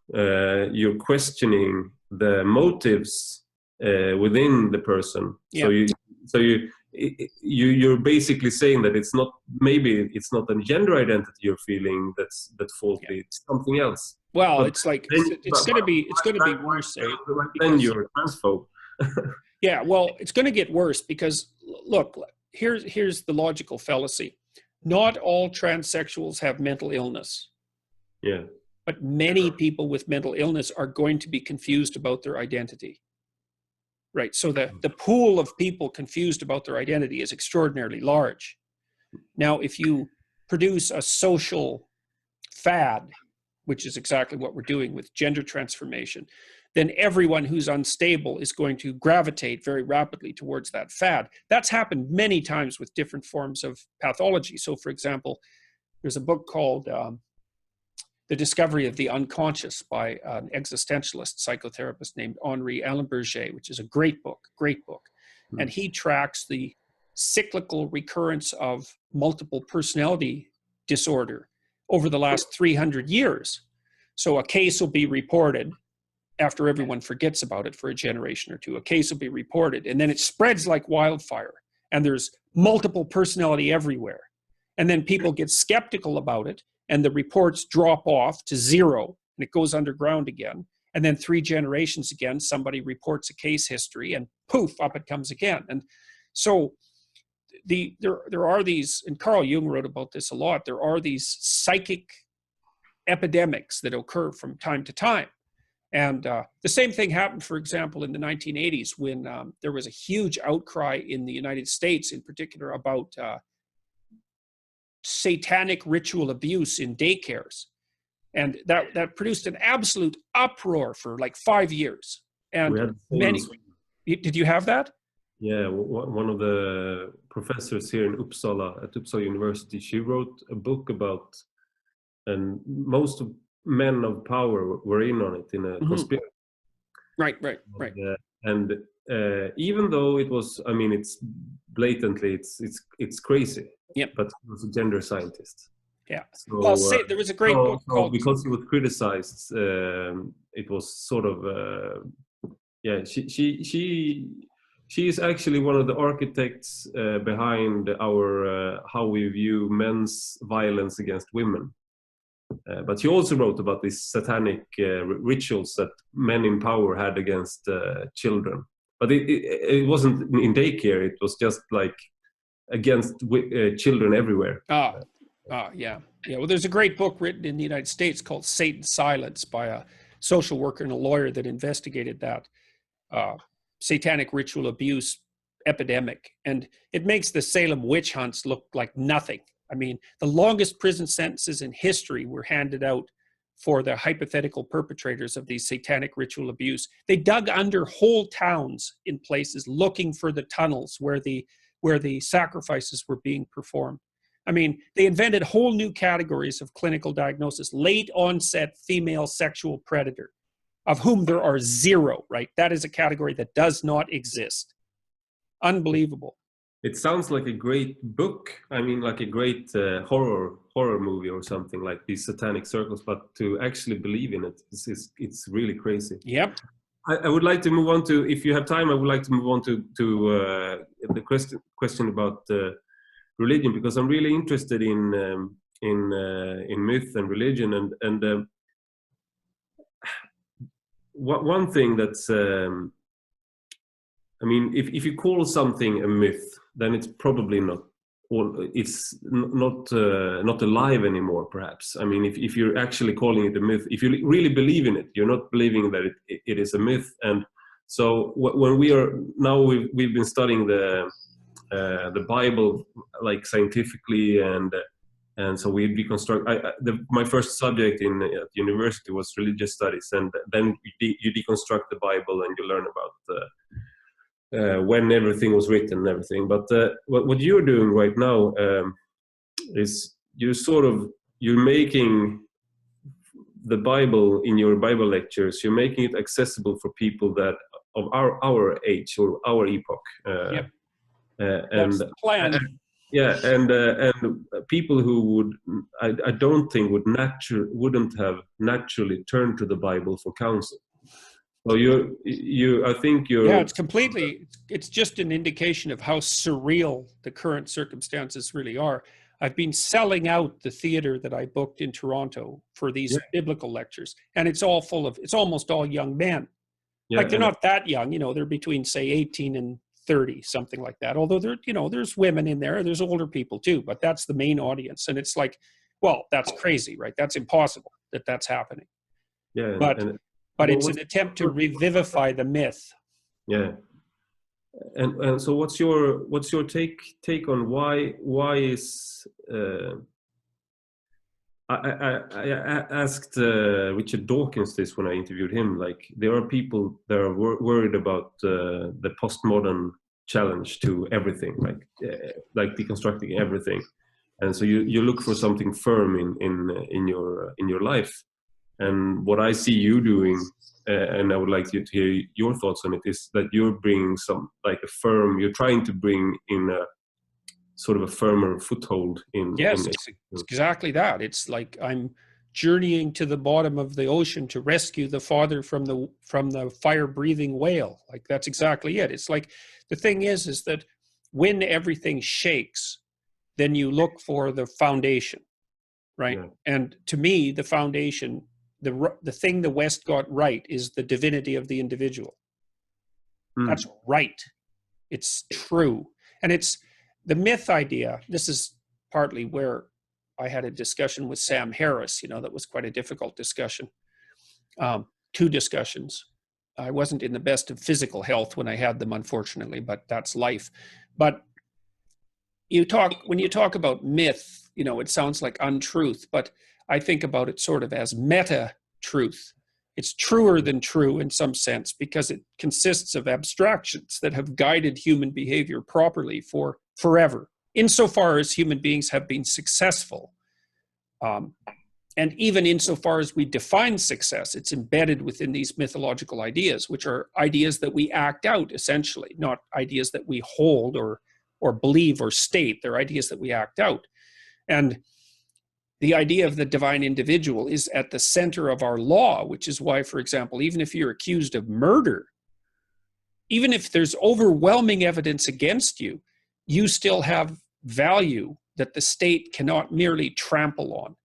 questioning the motives within the person. Yeah. So you're basically saying that it's not, maybe it's not a gender identity you're feeling that's faulty. Yeah. It's something else. Well, but it's like it's going to be worse. Then you're a transphobe. Yeah, well, it's going to get worse because look, here's the logical fallacy. Not all transsexuals have mental illness. Yeah. But many people with mental illness are going to be confused about their identity. Right. So the pool of people confused about their identity is extraordinarily large. Now, if you produce a social fad, which is exactly what we're doing with gender transformation, then everyone who's unstable is going to gravitate very rapidly towards that fad. That's happened many times with different forms of pathology. So, for example, there's a book called The Discovery of the Unconscious by an existentialist psychotherapist named Henri Allenberger, which is a great book. Mm-hmm. And he tracks the cyclical recurrence of multiple personality disorder over the last 300 years. So a case will be reported after everyone forgets about it for a generation or two. A case will be reported, and then it spreads like wildfire, and there's multiple personality everywhere. And then people get skeptical about it, and the reports drop off to zero, and it goes underground again. And then 3 generations again, somebody reports a case history, and poof, up it comes again. And so there are these, and Carl Jung wrote about this a lot, there are these psychic epidemics that occur from time to time. And the same thing happened, for example, in the 1980s when there was a huge outcry in the United States, in particular, about satanic ritual abuse in daycares. And that produced an absolute uproar for like 5 years. And many, did you have that? Yeah, one of the professors here in Uppsala, at Uppsala University, she wrote a book about, and most of men of power were in on it in a conspiracy. Right. And even though it was, I mean, it's blatantly, it's crazy. Yep. But he was a gender scientist. Yeah. So, well, there was a great book called... because he was criticized, it was sort of, yeah, she is actually one of the architects behind our how we view men's violence against women. But she also wrote about these satanic rituals that men in power had against children. But it wasn't in daycare. It was just like against children everywhere. Yeah. Well, there's a great book written in the United States called Satan's Silence by a social worker and a lawyer that investigated that satanic ritual abuse epidemic. And it makes the Salem witch hunts look like nothing. I mean, the longest prison sentences in history were handed out for the hypothetical perpetrators of these satanic ritual abuse. They dug under whole towns in places looking for the tunnels where the sacrifices were being performed. I mean, they invented whole new categories of clinical diagnosis. Late onset female sexual predator, of whom there are 0, right? That is a category that does not exist. Unbelievable. It sounds like a great book. I mean, like a great horror movie or something, like these satanic circles. But to actually believe in it, it's really crazy. Yep. I would like to move on to, if you have time, I would like to move on to the question about religion, because I'm really interested in myth and religion, and one thing that's, I mean, if you call something a myth, then it's probably not, or it's not alive anymore, perhaps. I mean, if you're actually calling it a myth, if you really believe in it, you're not believing that it is a myth. And so when we've been studying the Bible, like, scientifically, and so we deconstruct. My first subject at university was religious studies, and then you deconstruct the Bible and you learn about when everything was written and everything. But what you're doing right now is you're making the Bible, in your Bible lectures, you're making it accessible for people that of our age or our epoch. Yep. And that's the plan. And people who would, I don't think wouldn't have naturally turned to the Bible for counsel. So I think you're. Yeah, it's just an indication of how surreal the current circumstances really are. I've been selling out the theater that I booked in Toronto for these biblical lectures, and it's almost all young men. Yeah, like, they're not that young, they're between, say, 18 and 30, something like that. Although there's women in there, there's older people too, but that's the main audience. And it's like, well, that's crazy, right? That's impossible that's happening. Yeah. But it's an attempt to revivify the myth. Yeah. And so what's your take on why is I asked Richard Dawkins this when I interviewed him. Like, there are people that are worried about the postmodern challenge to everything, like deconstructing everything, and so you look for something firm in your life. And what I see you doing, and I would like you to hear your thoughts on it, is that you're bringing you're trying to bring in a sort of a firmer foothold in. Yes, it's exactly that. It's like I'm journeying to the bottom of the ocean to rescue the father from the fire-breathing whale. Like, that's exactly it. It's like, the thing is that when everything shakes, then you look for the foundation, right? Yeah. And to me, the foundation, the thing the West got right, is the divinity of the individual. That's right. It's true. And it's the myth idea. This is partly where I had a discussion with Sam Harris, that was quite a difficult discussion. 2 discussions. I wasn't in the best of physical health when I had them, unfortunately, but that's life. But when you talk about myth, it sounds like untruth, but I think about it sort of as meta truth. It's truer than true in some sense, because it consists of abstractions that have guided human behavior properly for forever, insofar as human beings have been successful. And even insofar as we define success, it's embedded within these mythological ideas, which are ideas that we act out, essentially, not ideas that we hold or believe or state. They're ideas that we act out. And the idea of the divine individual is at the center of our law, which is why, for example, even if you're accused of murder, even if there's overwhelming evidence against you, you still have value that the state cannot merely trample on.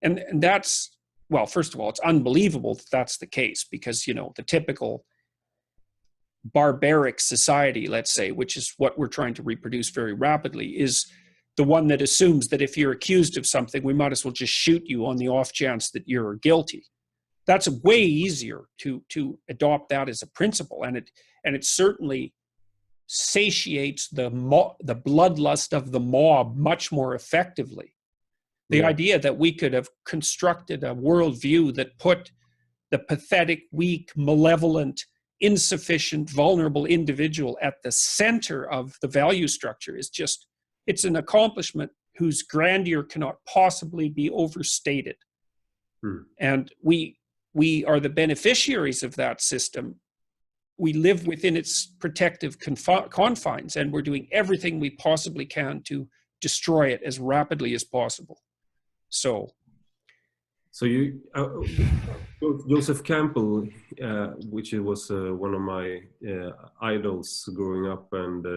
And that's, well, first of all, it's unbelievable that that's the case, because, the typical barbaric society, let's say, which is what we're trying to reproduce very rapidly, is the one that assumes that if you're accused of something, we might as well just shoot you on the off chance that you're guilty. That's way easier to adopt that as a principle, and it certainly satiates the bloodlust of the mob much more effectively. The idea that we could have constructed a worldview that put the pathetic, weak, malevolent, insufficient, vulnerable individual at the center of the value structure is just, it's an accomplishment whose grandeur cannot possibly be overstated. And we are the beneficiaries of that system. We live within its protective confines, and we're doing everything we possibly can to destroy it as rapidly as possible. So you, Joseph Campbell, which was one of my idols growing up, and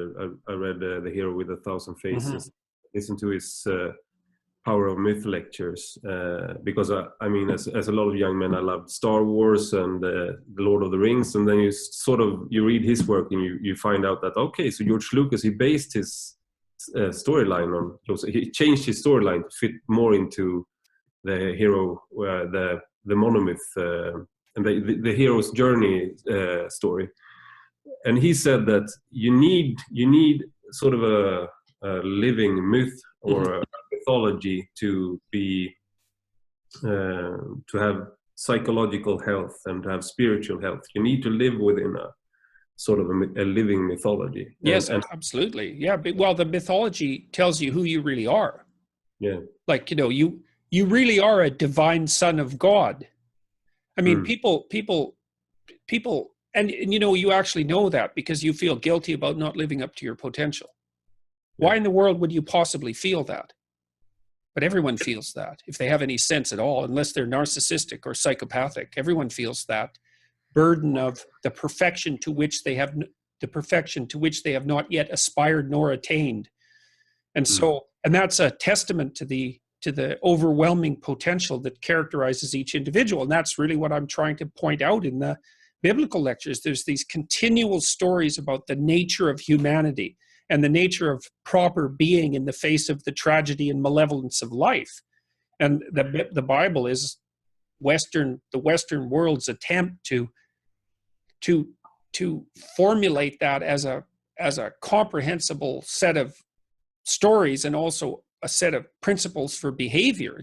I read The Hero with a Thousand Faces. Listened to his Power of Myth lectures, because I mean, as a lot of young men, I loved Star Wars and the Lord of the Rings, and then you read his work and you find out that, okay, so George Lucas, he based his storyline on, he changed his storyline to fit more into the hero, the monomyth, and the hero's journey story. And he said that you need sort of a living myth or a mythology to be to have psychological health and to have spiritual health. You need to live within a sort of a living mythology. Yes, absolutely. Yeah, well, the mythology tells you who you really are. Yeah, like, you really are a divine son of God. I mean, people, and you actually know that because you feel guilty about not living up to your potential. Why in the world would you possibly feel that? But everyone feels that, if they have any sense at all, unless they're narcissistic or psychopathic. Everyone feels that burden of the perfection to which they have not yet aspired nor attained. And so, and that's a testament to the overwhelming potential that characterizes each individual. And that's really what I'm trying to point out in the biblical lectures. There's these continual stories about the nature of humanity and the nature of proper being in the face of the tragedy and malevolence of life. And the Bible is the Western world's attempt to formulate that as a comprehensible set of stories and also a set of principles for behavior.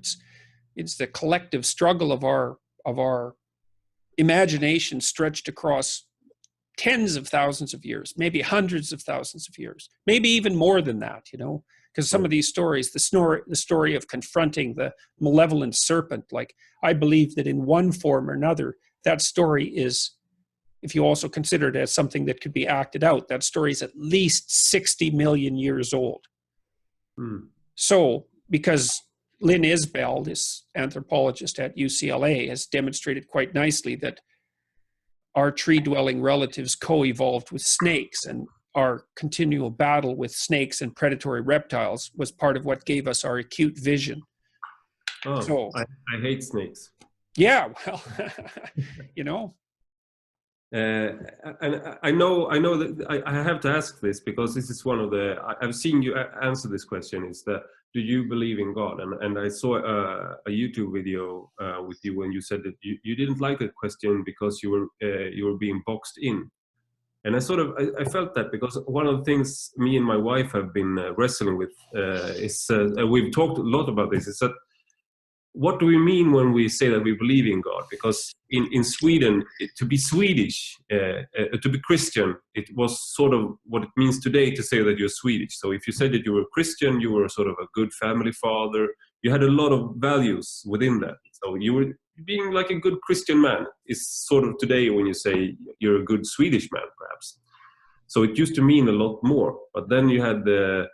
It's the collective struggle of our imagination stretched across tens of thousands of years, maybe hundreds of thousands of years, maybe even more than that, because some of these stories, the story of confronting the malevolent serpent, like, I believe that in one form or another, that story is, if you also consider it as something that could be acted out, that story is at least 60 million years old. So, because Lynn Isbell, this anthropologist at UCLA, has demonstrated quite nicely that our tree-dwelling relatives co-evolved with snakes, and our continual battle with snakes and predatory reptiles was part of what gave us our acute vision. Oh, so, I hate snakes. Yeah, well, and I know that I have to ask this, because this is one of I've seen you answer this question, is that, do you believe in God? And I saw a YouTube video with you when you said that you didn't like the question because you were being boxed in. And I felt that, because one of the things me and my wife have been wrestling with is, we've talked a lot about this, is that, what do we mean when we say that we believe in God? Because in Sweden, to be Swedish, to be Christian, it was sort of what it means today to say that you're Swedish. So if you said that you were Christian, you were sort of a good family father. You had a lot of values within that. So you were being like a good Christian man is sort of today when you say you're a good Swedish man, perhaps. So it used to mean a lot more. But then you had the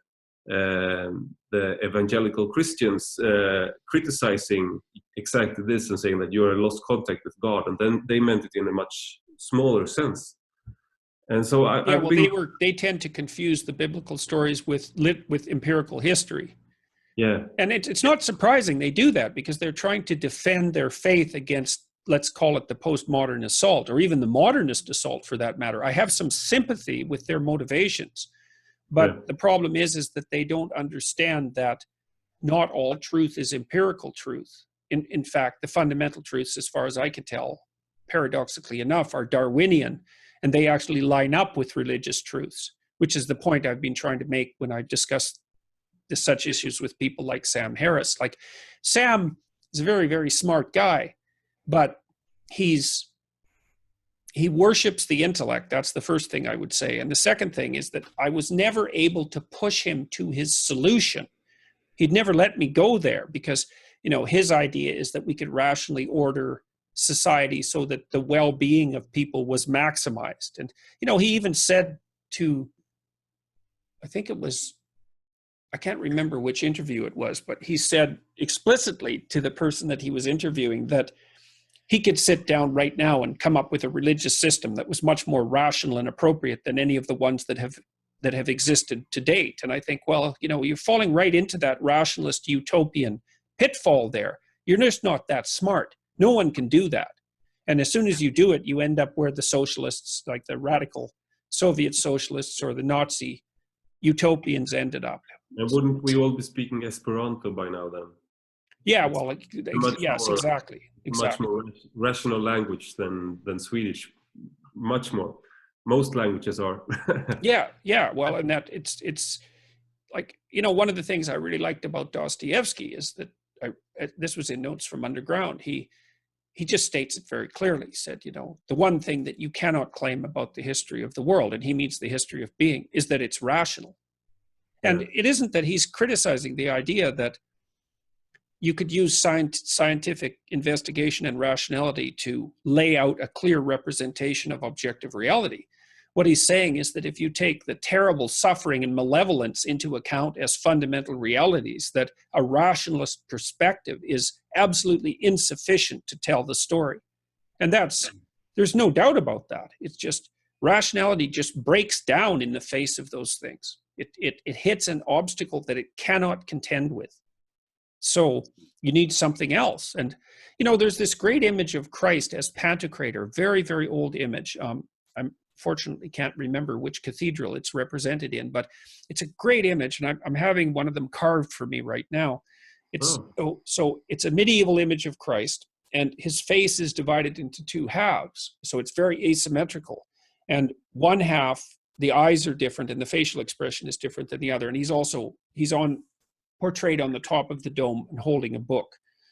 evangelical Christians criticizing exactly this and saying that you're lost contact with God, and then they meant it in a much smaller sense. And so they tend to confuse the biblical stories with empirical history. Yeah, and it's not surprising they do that, because they're trying to defend their faith against, let's call it, the postmodern assault, or even the modernist assault for that matter. I have some sympathy with their motivations. But the problem is that they don't understand that not all truth is empirical truth. In fact, the fundamental truths, as far as I can tell, paradoxically enough, are Darwinian, and they actually line up with religious truths, which is the point I've been trying to make when I discuss such issues with people like Sam Harris. Like, Sam is a very, very smart guy, but he worships the intellect. That's the first thing I would say. And the second thing is that I was never able to push him to his solution. He'd never let me go there, because, his idea is that we could rationally order society so that the well-being of people was maximized. And, he even said to, I can't remember which interview it was, but he said explicitly to the person that he was interviewing that he could sit down right now and come up with a religious system that was much more rational and appropriate than any of the ones that have that have existed to date. And I think, well, you're falling right into that rationalist utopian pitfall there. You're just not that smart. No one can do that. And as soon as you do it, you end up where the socialists, like the radical Soviet socialists or the Nazi utopians, ended up. And wouldn't we all be speaking Esperanto by now then? Yeah, well, yes, more, exactly. Much more rational language than Swedish. Much more. Most languages are. yeah. Well, and that it's like, one of the things I really liked about Dostoevsky is that this was in Notes from Underground. He just states it very clearly. He said, the one thing that you cannot claim about the history of the world, and he means the history of being, is that it's rational. And it isn't that he's criticizing the idea that you could use scientific investigation and rationality to lay out a clear representation of objective reality. What he's saying is that if you take the terrible suffering and malevolence into account as fundamental realities, that a rationalist perspective is absolutely insufficient to tell the story. And there's no doubt about that. It's just, rationality just breaks down in the face of those things. It hits an obstacle that it cannot contend with. So you need something else. And, there's this great image of Christ as Pantocrator, very, very old image. I'm fortunately can't remember which cathedral it's represented in, but it's a great image. And I'm having one of them carved for me right now. So it's a medieval image of Christ, and his face is divided into two halves. So it's very asymmetrical. And one half, the eyes are different and the facial expression is different than the other. And he's portrayed on the top of the dome and holding a book.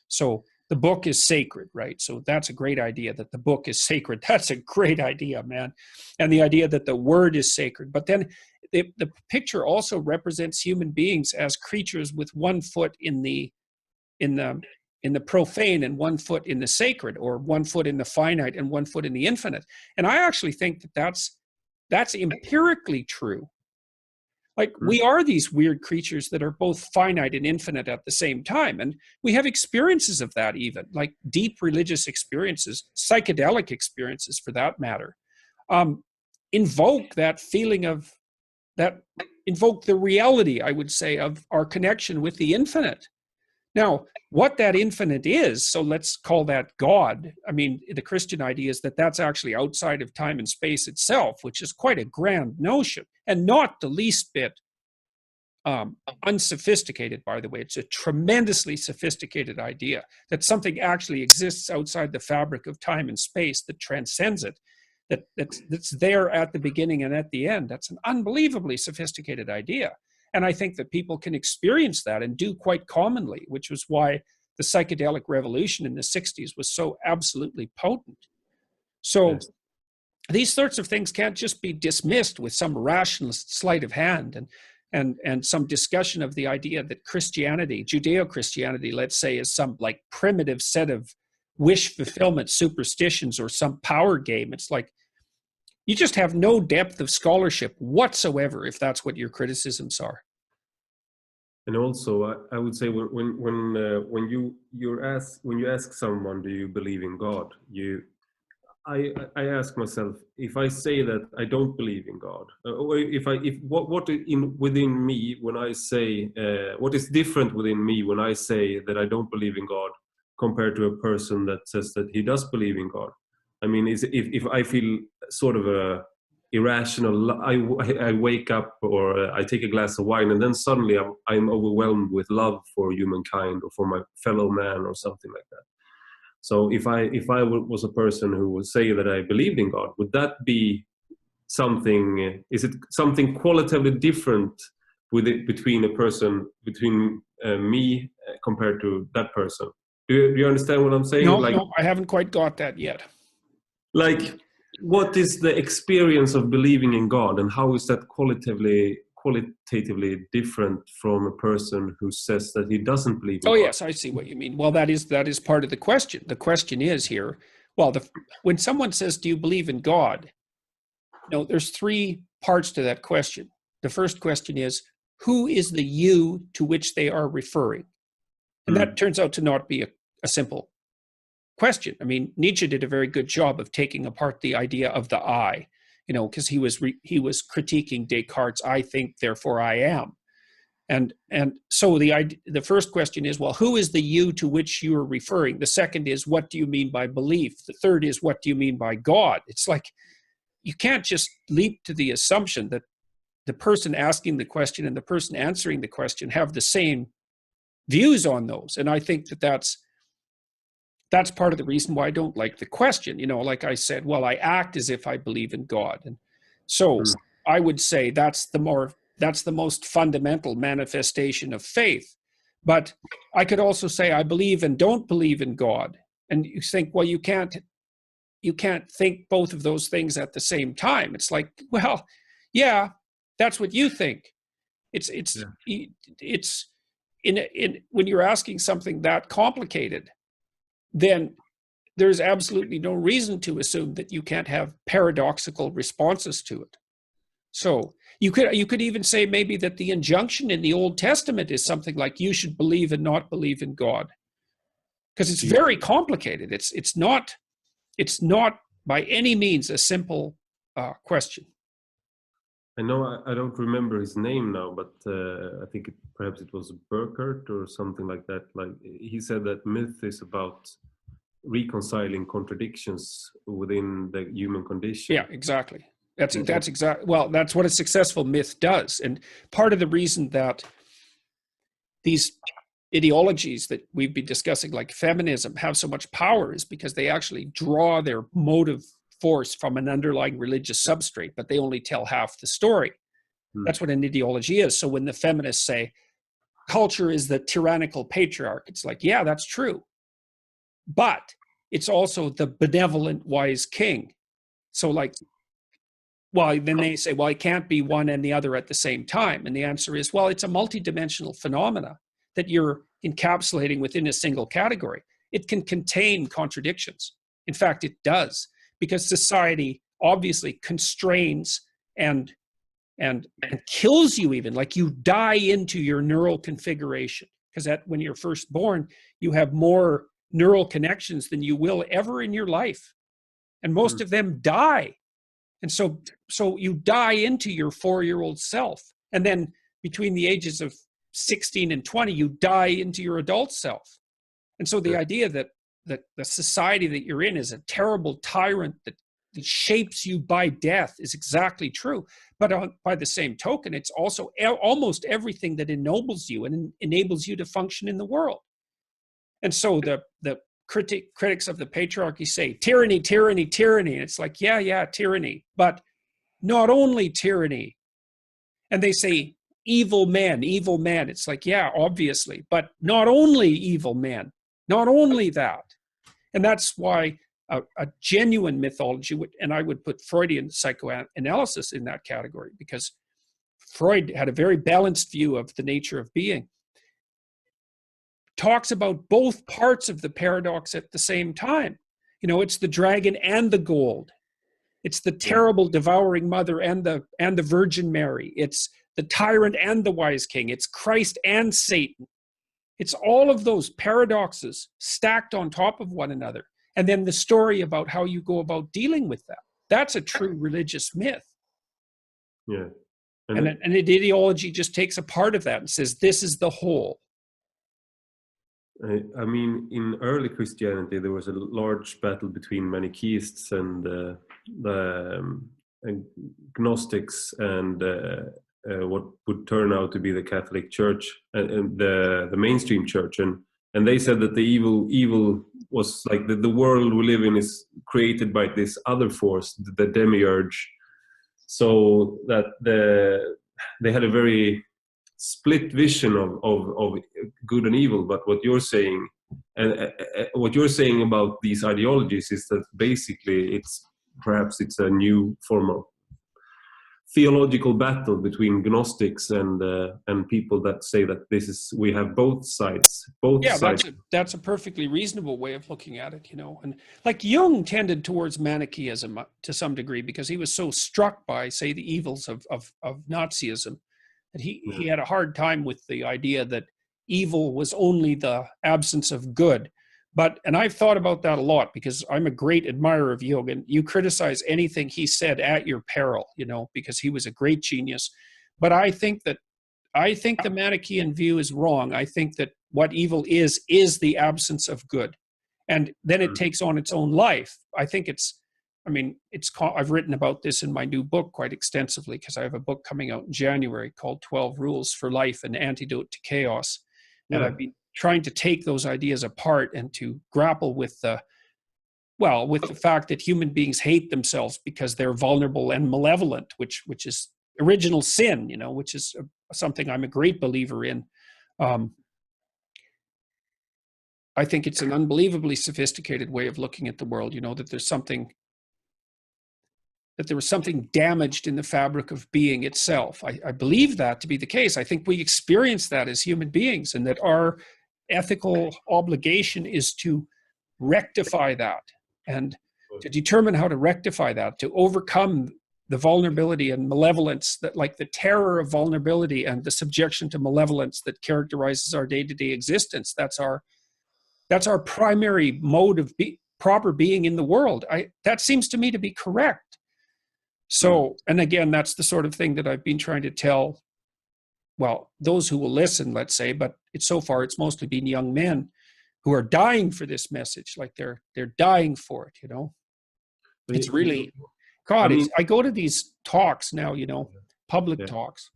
So the book is sacred, right? So that's a great idea, that the book is sacred. That's a great idea, man. And the idea that the word is sacred. But then the picture also represents human beings as creatures with one foot in the profane and 1 foot in the sacred, or 1 foot in the finite and 1 foot in the infinite. And I actually think that that's empirically true. Like, we are these weird creatures that are both finite and infinite at the same time. And we have experiences of that, even like deep religious experiences, psychedelic experiences for that matter, invoke that feeling of invoke the reality, I would say, of our connection with the infinite. Now, what that infinite is, so let's call that God. I mean, the Christian idea is that that's actually outside of time and space itself, which is quite a grand notion, and not the least bit unsophisticated, by the way. It's a tremendously sophisticated idea that something actually exists outside the fabric of time and space that transcends it, that's there at the beginning and at the end. That's an unbelievably sophisticated idea. And I think that people can experience that and do quite commonly, which was why the psychedelic revolution in the 60s was so absolutely potent. So yes, these sorts of things can't just be dismissed with some rationalist sleight of hand and some discussion of the idea that Christianity, Judeo-Christianity, let's say, is some like primitive set of wish fulfillment superstitions or some power game. It's like, you just have no depth of scholarship whatsoever if that's what your criticisms are. And also, I would say when you ask someone, do you believe in God? I ask myself, if I say that I don't believe in God, or within me when I say what is different within me when I say that I don't believe in God compared to a person that says that he does believe in God. I mean, if I feel sort of irrational, I wake up or I take a glass of wine and then suddenly I'm overwhelmed with love for humankind or for my fellow man or something like that. So if I was a person who would say that I believed in God, would that be something? Is it something qualitatively different between me compared to that person? Do you understand what I'm saying? No, I haven't quite got that yet. Like, what is the experience of believing in God, and how is that qualitatively different from a person who says that he doesn't believe in God? Oh, yes, I see what you mean. Well, that is part of the question. The question is here, well, when someone says, do you believe in God? There's three parts to that question. The first question is, who is the you to which they are referring? And that turns out to not be a simple question. I mean, Nietzsche did a very good job of taking apart the idea of the I. because he was critiquing Descartes' "I think, therefore I am." And so the first question is, well, who is the you to which you are referring? The second is, what do you mean by belief? The third is, what do you mean by God? It's like, you can't just leap to the assumption that the person asking the question and the person answering the question have the same views on those. And I think that's part of the reason why I don't like the question. Like I said, well, I act as if I believe in God. And so I would say that's the most fundamental manifestation of faith. But I could also say I believe and don't believe in God. And you think, well, you can't think both of those things at the same time. It's like, well, yeah, that's what you think. It's when you're asking something that complicated, then there's absolutely no reason to assume that you can't have paradoxical responses to it. So you could even say maybe that the injunction in the Old Testament is something like, you should believe and not believe in God, because it's very complicated. It's not by any means a simple question. I know I don't remember his name now, but I think perhaps it was Burkert or something like that. Like, he said that myth is about reconciling contradictions within the human condition. Yeah, exactly. That's exactly. Well, that's what a successful myth does. And part of the reason that these ideologies that we've been discussing, like feminism, have so much power is because they actually draw their motive force from an underlying religious substrate, but they only tell half the story. That's what an ideology is. So when the feminists say culture is the tyrannical patriarch, it's like, yeah, that's true. But it's also the benevolent wise king. So like, well, then they say, well, it can't be one and the other at the same time. And the answer is, well, it's a multidimensional phenomena that you're encapsulating within a single category. It can contain contradictions. In fact, it does, because society obviously constrains and kills you, even like you die into your neural configuration, because when you're first born, you have more neural connections than you will ever in your life. And most of them die. And so you die into your 4-year-old self. And then between the ages of 16 and 20, you die into your adult self. And so the idea that the society that you're in is a terrible tyrant that shapes you by death is exactly true. But by the same token, it's also almost everything that ennobles you and enables you to function in the world. And so the critics of the patriarchy say, tyranny, tyranny, tyranny. And it's like, yeah, tyranny, but not only tyranny. And they say, evil men. It's like, yeah, obviously, but not only evil men, not only that. And that's why a genuine mythology, and I would put Freudian psychoanalysis in that category, because Freud had a very balanced view of the nature of being, talks about both parts of the paradox at the same time. It's the dragon and the gold. It's the terrible devouring mother and the Virgin Mary. It's the tyrant and the wise king. It's Christ and Satan. It's all of those paradoxes stacked on top of one another. And then the story about how you go about dealing with that. That's a true religious myth. Yeah. And an ideology just takes a part of that and says, this is the whole. I mean, in early Christianity, there was a large battle between Manichaeists and Gnostics and what would turn out to be the Catholic Church and the mainstream church, and they said that the evil was like the world we live in is created by this other force, the demiurge, so that they had a very split vision of good and evil. But what you're saying about these ideologies is that basically it's a new form of theological battle between Gnostics and people that say that we have both sides. That's a perfectly reasonable way of looking at it, And like Jung tended towards Manichaeism to some degree, because he was so struck by, say, the evils of Nazism, that he had a hard time with the idea that evil was only the absence of good. and I've thought about that a lot because I'm a great admirer of Jung, and you criticize anything he said at your peril, you know, because he was a great genius. But I think the Manichaean view is wrong. I think that what evil is the absence of good. And then it takes on its own life. I think I've written about this in my new book quite extensively, because I have a book coming out in January called 12 Rules for Life, an Antidote to Chaos. And I've been trying to take those ideas apart and to grapple with the fact that human beings hate themselves because they're vulnerable and malevolent, which is original sin, you know, which is something I'm a great believer in. I think it's an unbelievably sophisticated way of looking at the world, you know, that there was something damaged in the fabric of being itself. I believe that to be the case. I think we experience that as human beings, and that our ethical obligation is to rectify that, and to determine how to rectify that, to overcome the vulnerability and malevolence, that, like, the terror of vulnerability and the subjection to malevolence that characterizes our day-to-day existence. That's our primary mode of proper being in the world. That seems to me to be correct. So, and again, that's the sort of thing that I've been trying to tell, well, those who will listen, let's say, but so far it's mostly been young men who are dying for this message. Like they're dying for it, you know. It's really, God, I go to these talks now, you know, public talks,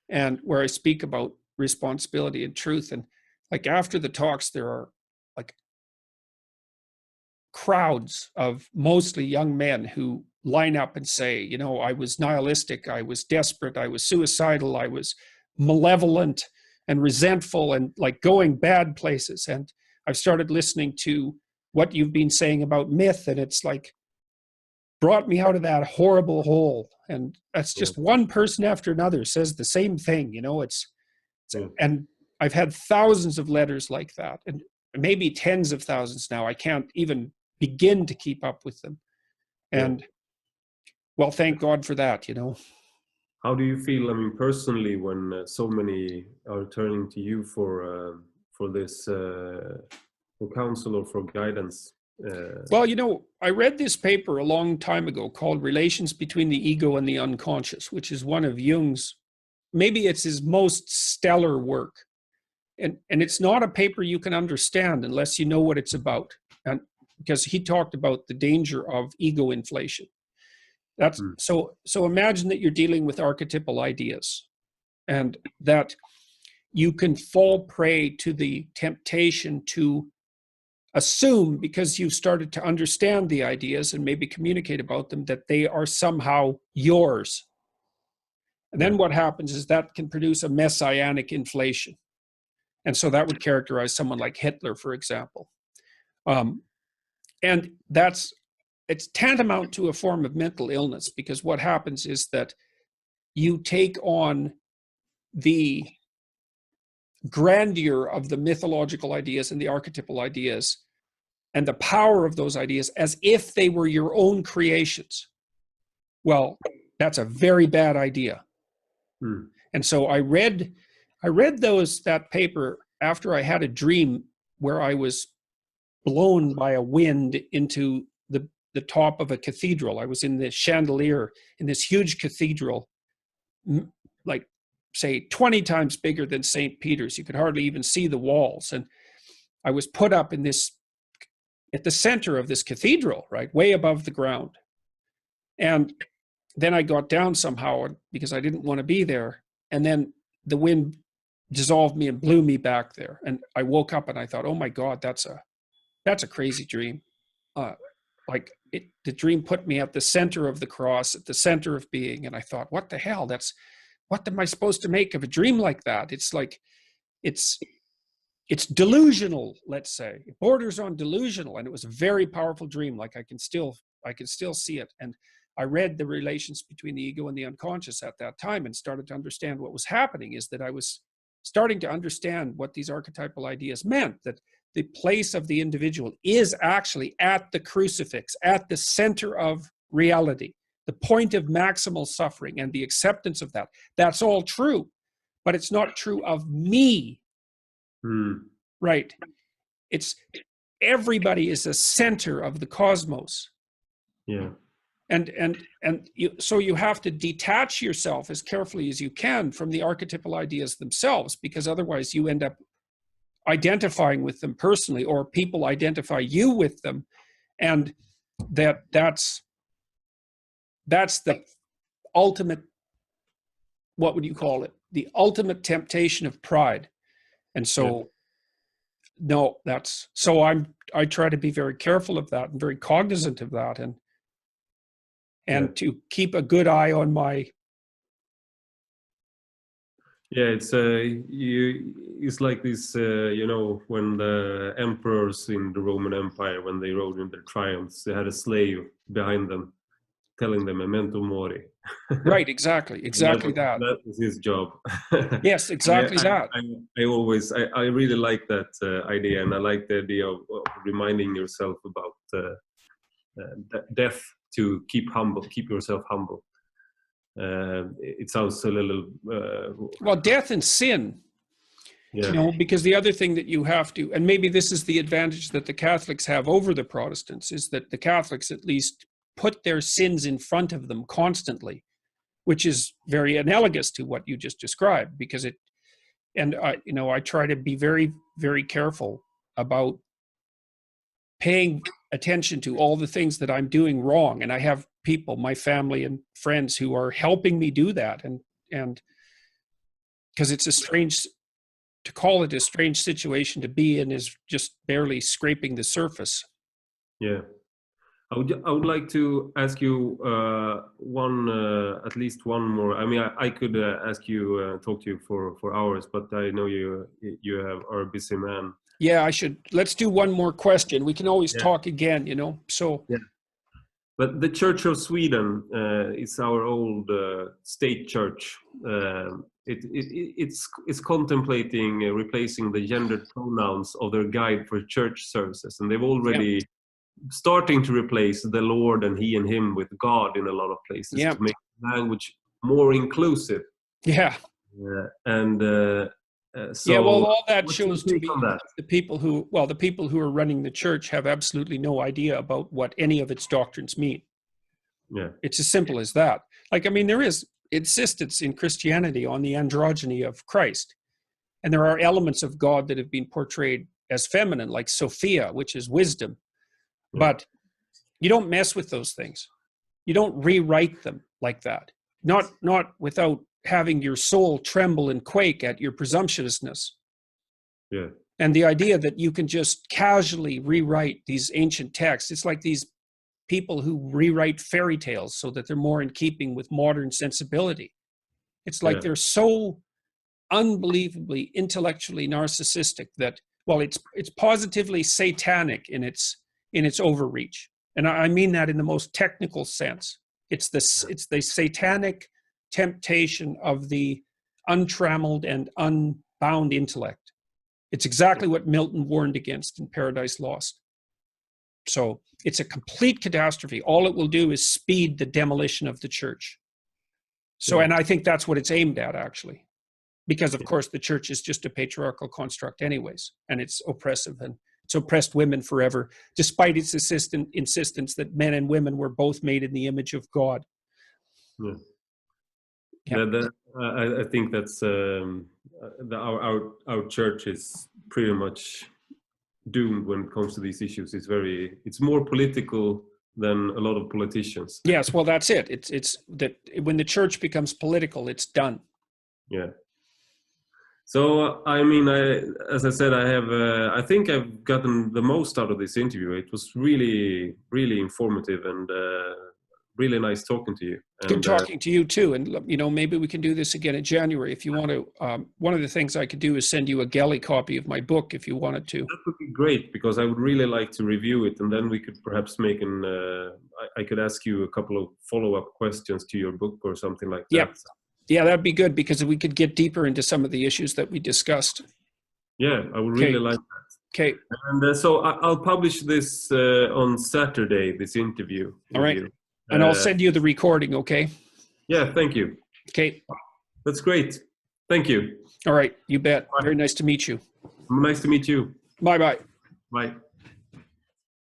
and where I speak about responsibility and truth. And like after the talks, there are like crowds of mostly young men who line up and say, you know, I was nihilistic, I was desperate, I was suicidal, I was malevolent and resentful and like going bad places. And I've started listening to what you've been saying about myth, and it's like brought me out of that horrible hole. And that's just one person after another says the same thing, you know. And I've had thousands of letters like that, and maybe tens of thousands now. I can't even begin to keep up with them. And well, thank God for that, you know. How do you feel, I mean, personally, when so many are turning to you for this for counsel or for guidance? Well, you know, I read this paper a long time ago called Relations Between the Ego and the Unconscious, which is one of Jung's, maybe it's his most stellar work. And it's not a paper you can understand unless you know what it's about. And because he talked about the danger of ego inflation. That's so imagine that you're dealing with archetypal ideas, and that you can fall prey to the temptation to assume, because you've started to understand the ideas and maybe communicate about them, that they are somehow yours. And then what happens is that can produce a messianic inflation. And so that would characterize someone like Hitler, for example. And it's tantamount to a form of mental illness, because what happens is that you take on the grandeur of the mythological ideas and the archetypal ideas and the power of those ideas as if they were your own creations. Well, that's a very bad idea. And so I read that paper after I had a dream where I was blown by a wind into the top of a cathedral. I was in the chandelier in this huge cathedral, like say 20 times bigger than St. Peter's. You could hardly even see the walls. And I was put up in at the center of this cathedral, right, way above the ground. And then I got down somehow because I didn't want to be there. And then the wind dissolved me and blew me back there. And I woke up and I thought, oh my God, that's a crazy dream. The dream put me at the center of the cross, at the center of being. And I thought, what the hell? What am I supposed to make of a dream like that? It's like, it's delusional, let's say. It borders on delusional. And it was a very powerful dream. Like I can still see it. And I read the relations between the ego and the unconscious at that time and started to understand what was happening, is that I was starting to understand what these archetypal ideas meant, that the place of the individual is actually at the crucifix, at the center of reality, the point of maximal suffering and the acceptance of that. That's all true, but it's not true of me. Right. everybody is a center of the cosmos. Yeah. So you have to detach yourself as carefully as you can from the archetypal ideas themselves, because otherwise you end up identifying with them personally, or people identify you with them, and that's the ultimate, what would you call it? The ultimate temptation of pride. And so, no, I try to be very careful of that and very cognizant of that, and to keep a good eye on my. Yeah, it's like this, when the emperors in the Roman Empire, when they rode in their triumphs, they had a slave behind them telling them memento mori. Right, exactly that was his job. Yes, exactly that. I really like that idea, and I like the idea of reminding yourself about death, to keep yourself humble. It sounds a little well, death and sin, because the other thing that you have to, and maybe this is the advantage that the Catholics have over the Protestants, is that the Catholics at least put their sins in front of them constantly, which is very analogous to what you just described, because I try to be very, very careful about paying attention to all the things that I'm doing wrong. And I have people, my family and friends, who are helping me do that. And because it's to call it a strange situation to be in is just barely scraping the surface. Yeah. I would like to ask you at least one more. I mean, I could talk to you for hours, but I know you are a busy man. Yeah, let's do one more question. We can always talk again, so. Yeah. But the Church of Sweden is our old state church. It's contemplating replacing the gendered pronouns of their guide for church services, and they've already starting to replace the Lord and he and him with God in a lot of places to make language more inclusive. Yeah. So all that shows to me the people who are running the church have absolutely no idea about what any of its doctrines mean. Yeah. It's as simple as that. Like, I mean, there is insistence in Christianity on the androgyny of Christ. And there are elements of God that have been portrayed as feminine, like Sophia, which is wisdom. Yeah. But you don't mess with those things. You don't rewrite them like that. Not without having your soul tremble and quake at your presumptuousness. Yeah. And the idea that you can just casually rewrite these ancient texts. It's like these people who rewrite fairy tales so that they're more in keeping with modern sensibility. It's like they're so unbelievably intellectually narcissistic that, well, it's positively satanic in its overreach. And I mean that in the most technical sense. It's the satanic temptation of the untrammeled and unbound intellect. It's exactly what Milton warned against in Paradise Lost. So it's a complete catastrophe. All it will do is speed the demolition of the church. So, and I think that's what it's aimed at, actually, because of course the church is just a patriarchal construct anyways, and it's oppressive, and it's oppressed women forever, despite its insistence that men and women were both made in the image of God. Yeah. I think that's our church is pretty much doomed when it comes to these issues. It's more political than a lot of politicians. Yes, well, that's it. It's that when the church becomes political, it's done. Yeah. So I mean, as I said, I think I've gotten the most out of this interview. It was really, really informative and really nice talking to you. Good talking to you too. And maybe we can do this again in January if you want to. One of the things I could do is send you a galley copy of my book if you wanted to. That would be great, because I would really like to review it, and then we could perhaps make I could ask you a couple of follow-up questions to your book or something like that. Yeah, that'd be good, because we could get deeper into some of the issues that we discussed. Yeah, I would really like that. Okay. And so I'll publish this on Saturday, this interview. All right. And I'll send you the recording, okay? Yeah, thank you. Okay. That's great. Thank you. All right, you bet. Bye. Very nice to meet you. Nice to meet you. Bye-bye. Bye.